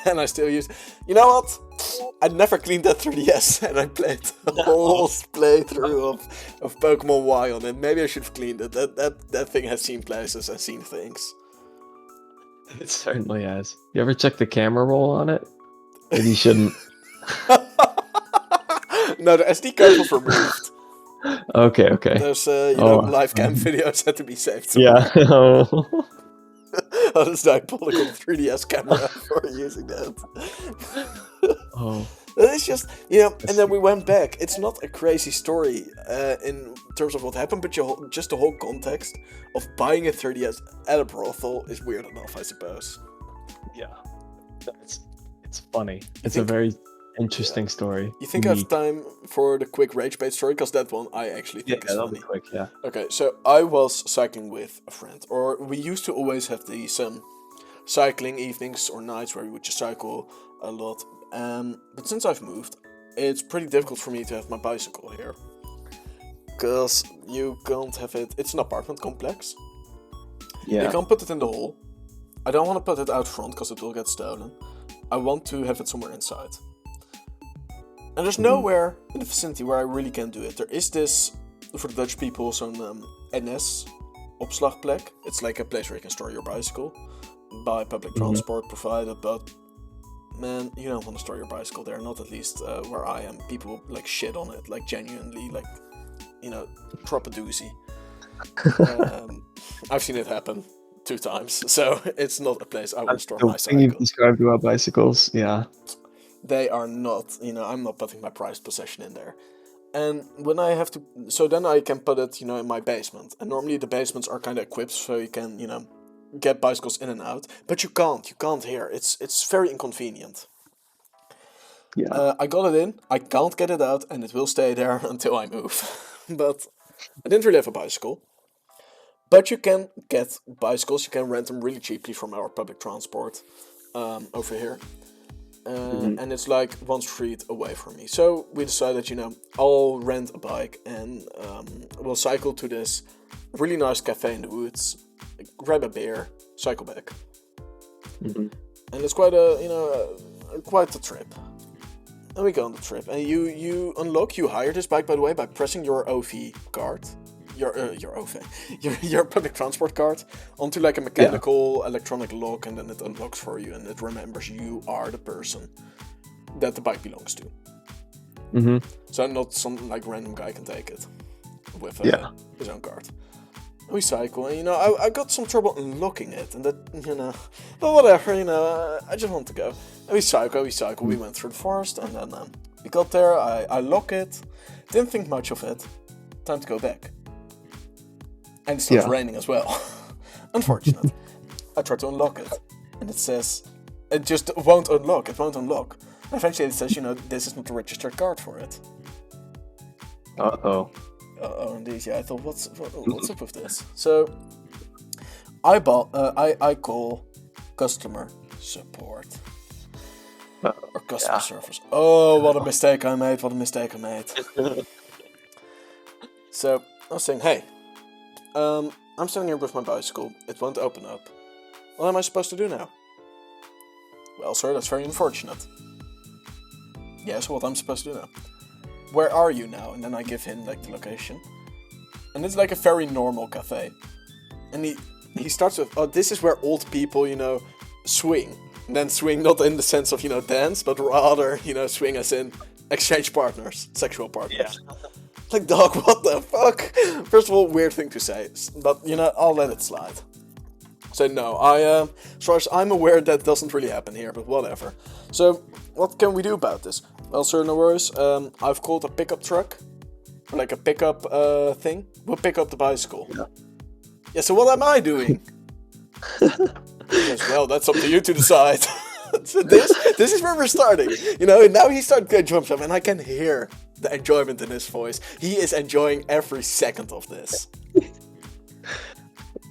And I still use. You know what? I never cleaned that 3DS, and I played the whole playthrough of Pokemon Y on it. Maybe I should have cleaned it. That thing has seen places and seen things. It certainly has. You ever check the camera roll on it? Maybe you shouldn't. No, the SD card was removed. Okay. Those Oh, live cam videos had to be saved. Yeah. Oh, this diabolical 3DS camera for using that. Oh. It's just, and then we went back. It's not a crazy story in terms of what happened, but just the whole context of buying a 3DS at a brothel is weird enough, I suppose. Yeah. It's funny. It's a very interesting story. You think I have time for the quick rage bait story? Because that one I actually think is that'll funny. be quick, yeah. Okay, so I was cycling with a friend, or we used to always have these cycling evenings or nights where we would just cycle a lot. But since I've moved, it's pretty difficult for me to have my bicycle here. Because you can't have it, it's an apartment complex. Yeah. You can't put it in the hall. I don't want to put it out front because it will get stolen. I want to have it somewhere inside. And there's nowhere in the vicinity where I really can do it. There is this, for the Dutch people, zo'n NS opslagplek. It's like a place where you can store your bicycle by public transport provided, but man, you don't want to store your bicycle there, not at least where I am. People like shit on it, like genuinely, like, drop a doozy. I've seen it happen 2 times, so it's not a place I want to store my The thing you've cycle. described about bicycles, yeah. They are not, I'm not putting my prized possession in there. And when I have to, so then I can put it, in my basement. And normally the basements are kind of equipped so you can, get bicycles in and out, but you can't here. It's very inconvenient. Yeah. I got it in, I can't get it out, and it will stay there until I move. But I didn't really have a bicycle. But you can get bicycles, you can rent them really cheaply from our public transport over here. And it's like 1 street away from me. So we decided, I'll rent a bike and we'll cycle to this really nice cafe in the woods, grab a beer, cycle back. And it's quite quite a trip. And we go on the trip, and you hire this bike, by the way, by pressing your OV card, your OV, your public transport card onto like a mechanical electronic lock, and then it unlocks for you, and it remembers you are the person that the bike belongs to. So not some like random guy can take it with his own card. We cycle, and I got some trouble unlocking it, and that but whatever, I just want to go. And we cycle, we went through the forest, and then we got there. I lock it, didn't think much of it. Time to go back, and it starts raining as well. Unfortunate. I tried to unlock it, and it says it just won't unlock. It won't unlock. And eventually, it says, this is not a registered card for it. Oh, indeed, yeah. I thought, what's up with this? So, I call customer support or customer service. Oh, what a mistake I made! So I was saying, hey, I'm standing here with my bicycle. It won't open up. What am I supposed to do now? Well, sir, that's very unfortunate. Yes, what I'm supposed to do now? Where are you now? And then I give him like the location. And it's like a very normal cafe. And he starts with, oh, this is where old people, swing. And then swing not in the sense of, dance, but rather, swing as in exchange partners, sexual partners. Yeah. Like, dog, what the fuck? First of all, weird thing to say. But, I'll let it slide. So no, as far as I'm aware, that doesn't really happen here, but whatever. So, what can we do about this? Well, sir, no worries. I've called a pickup truck, like a pickup thing. We'll pick up the bicycle. Yeah. So what am I doing? He goes, well, that's up to you to decide. So this is where we're starting. Now he starts getting jumped up, and I can hear the enjoyment in his voice. He is enjoying every second of this.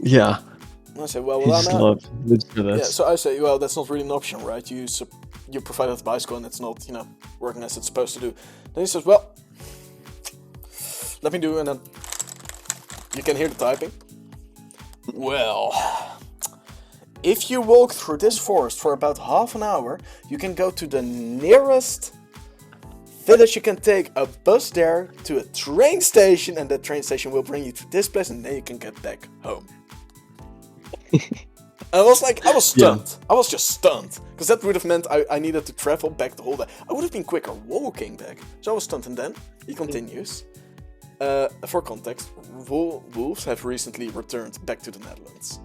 Yeah. I say, well, lives for this. Yeah, so I say, well, that's not really an option, right? You provided the bicycle and it's not, working as it's supposed to do. Then he says, well, let me do it, and then you can hear the typing. Well, if you walk through this forest for about half an hour, you can go to the nearest village. You can take a bus there to a train station, and that train station will bring you to this place, and then you can get back home. I was stunned. Yeah. I was just stunned. Because that would have meant I needed to travel back the whole day. I would have been quicker walking back. So I was stunned, and then he continues. For context, wolves have recently returned back to the Netherlands.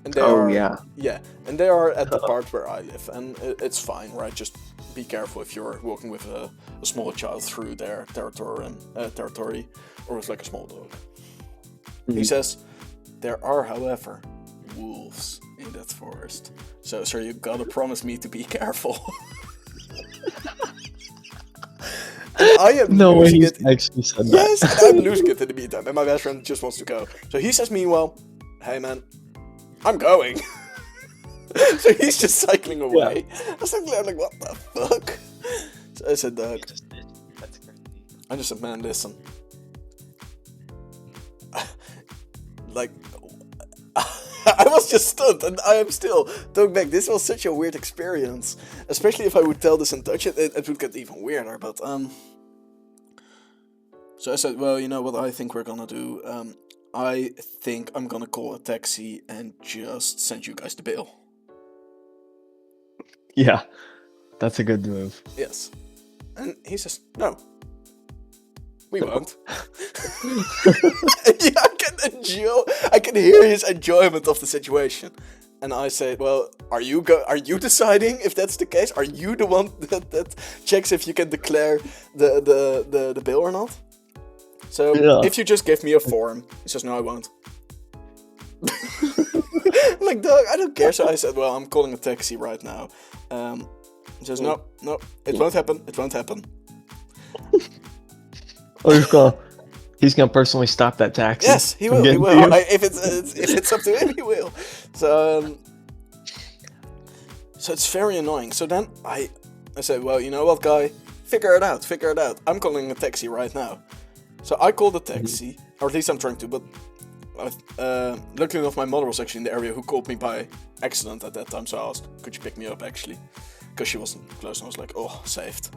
And they and they are at the part where I live. And it's fine, right? Just be careful if you're walking with a small child through their territory, or with like a small dog. He says, there are, however, wolves in that forest. So, sir, you gotta promise me to be careful. I am losing it. Actually said that. Yes, and I'm losing it in the meantime, and my best friend just wants to go. So he says, meanwhile, hey man, I'm going. So he's just cycling away. Yeah. I was like, what the fuck? So I said, Doug. That's crazy. I just said, man, listen. Like, I was just stunned, and I am still. Talking back, this was such a weird experience. Especially if I would tell this in Dutch, it would get even weirder. But so I said, well, you know what I think we're gonna do. I think I'm gonna call a taxi and just send you guys the bill. Yeah, that's a good move. Yes, and he says, no. We won't. Yeah, I can hear his enjoyment of the situation. And I say, well, are you deciding if that's the case? Are you the one that checks if you can declare the bill or not? So if you just give me a form, he says, no, I won't. Like, dog, I don't care. So I said, well, I'm calling a taxi right now. He says, no, it won't happen. It won't happen. Oh, he's gonna personally stop that taxi. Yes, he will. He will. If it's up to him, he will. So it's very annoying. So then I said, well, you know what, guy? Figure it out. I'm calling a taxi right now. So I called a taxi, or at least I'm trying to, but luckily enough, my mother was actually in the area who called me by accident at that time, so I asked, could you pick me up, actually? Because she wasn't close, and I was like, oh, saved.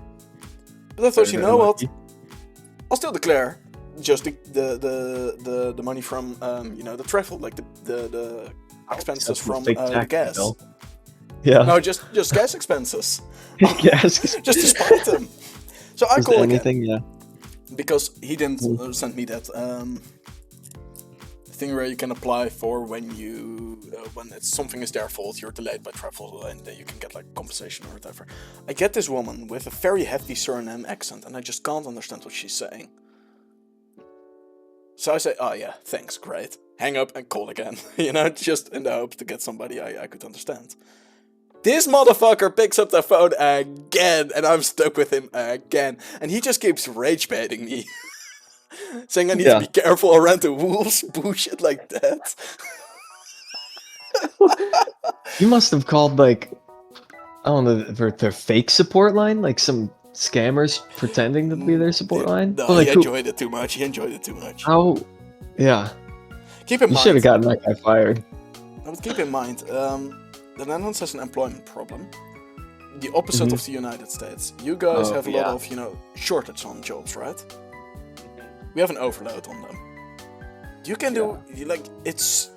But I thought, you know what? I'll still declare just the money from, the travel, like the expenses from the gas. Yeah. No, just gas expenses. Gas. Just to spite him. So I call anything, again. Yeah. Because he didn't send me that thing where you can apply for when something is their fault, you're delayed by travel, and you can get like compensation or whatever. I get this woman with a very heavy Suriname accent, and I just can't understand what she's saying. So I say, oh yeah, thanks, great. Hang up and call again. Just in the hope to get somebody I could understand. This motherfucker picks up the phone again, and I'm stuck with him again. And he just keeps rage baiting me. Saying I need to be careful around the wolves, bullshit like that. You must have called, like, I don't know, their fake support line? Like some scammers pretending to be their support line? No, like, he enjoyed it too much. How? Yeah. Keep in mind. You should have gotten that guy fired. But keep in mind, the Netherlands has an employment problem. The opposite of the United States. You guys have a lot of, shortage on jobs, right? We have an overload on them. You can do, it's...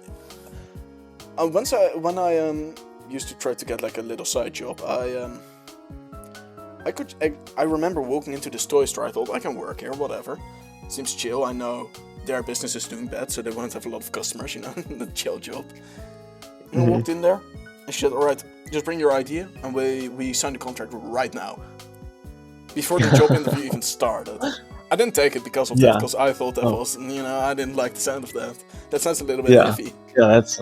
when I used to try to get, like, a little side job, I remember walking into this toy store, I thought, I can work here, whatever. Seems chill, I know their business is doing bad, so they won't have a lot of customers, the chill job. I walked in there, and she said, alright, just bring your ID, and we sign the contract right now. Before the job interview even started. I didn't take it because of that, because I thought that was, I didn't like the sound of that. That sounds a little bit heavy. Yeah, that's,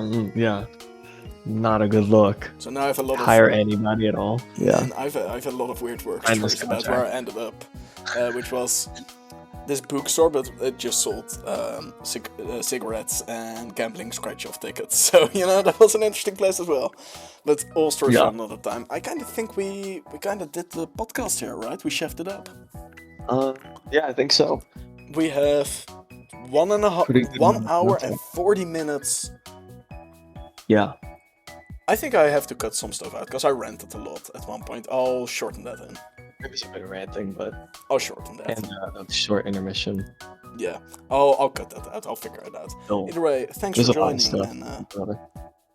not a good look. So now I have a lot of... Hire anybody at all. Yeah. And I've had a lot of weird work stories about where I ended up, which was this bookstore, but it just sold cigarettes and gambling scratch-off tickets. So, that was an interesting place as well. But all stories for another time. I kind of think we kind of did the podcast here, right? We chefed it up. Yeah, I think so. We have 1 hour and 40 minutes. Yeah. I think I have to cut some stuff out, because I ranted a lot at one point. I'll shorten that in. Maybe some bit of ranting, but... I'll shorten that. And a short intermission. Yeah, I'll cut that out. I'll figure it out. Oh. Either way, thanks for joining. And,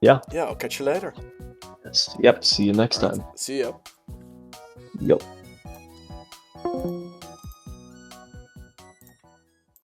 yeah, I'll catch you later. Yes. Yep, see you next time. See ya. Yep.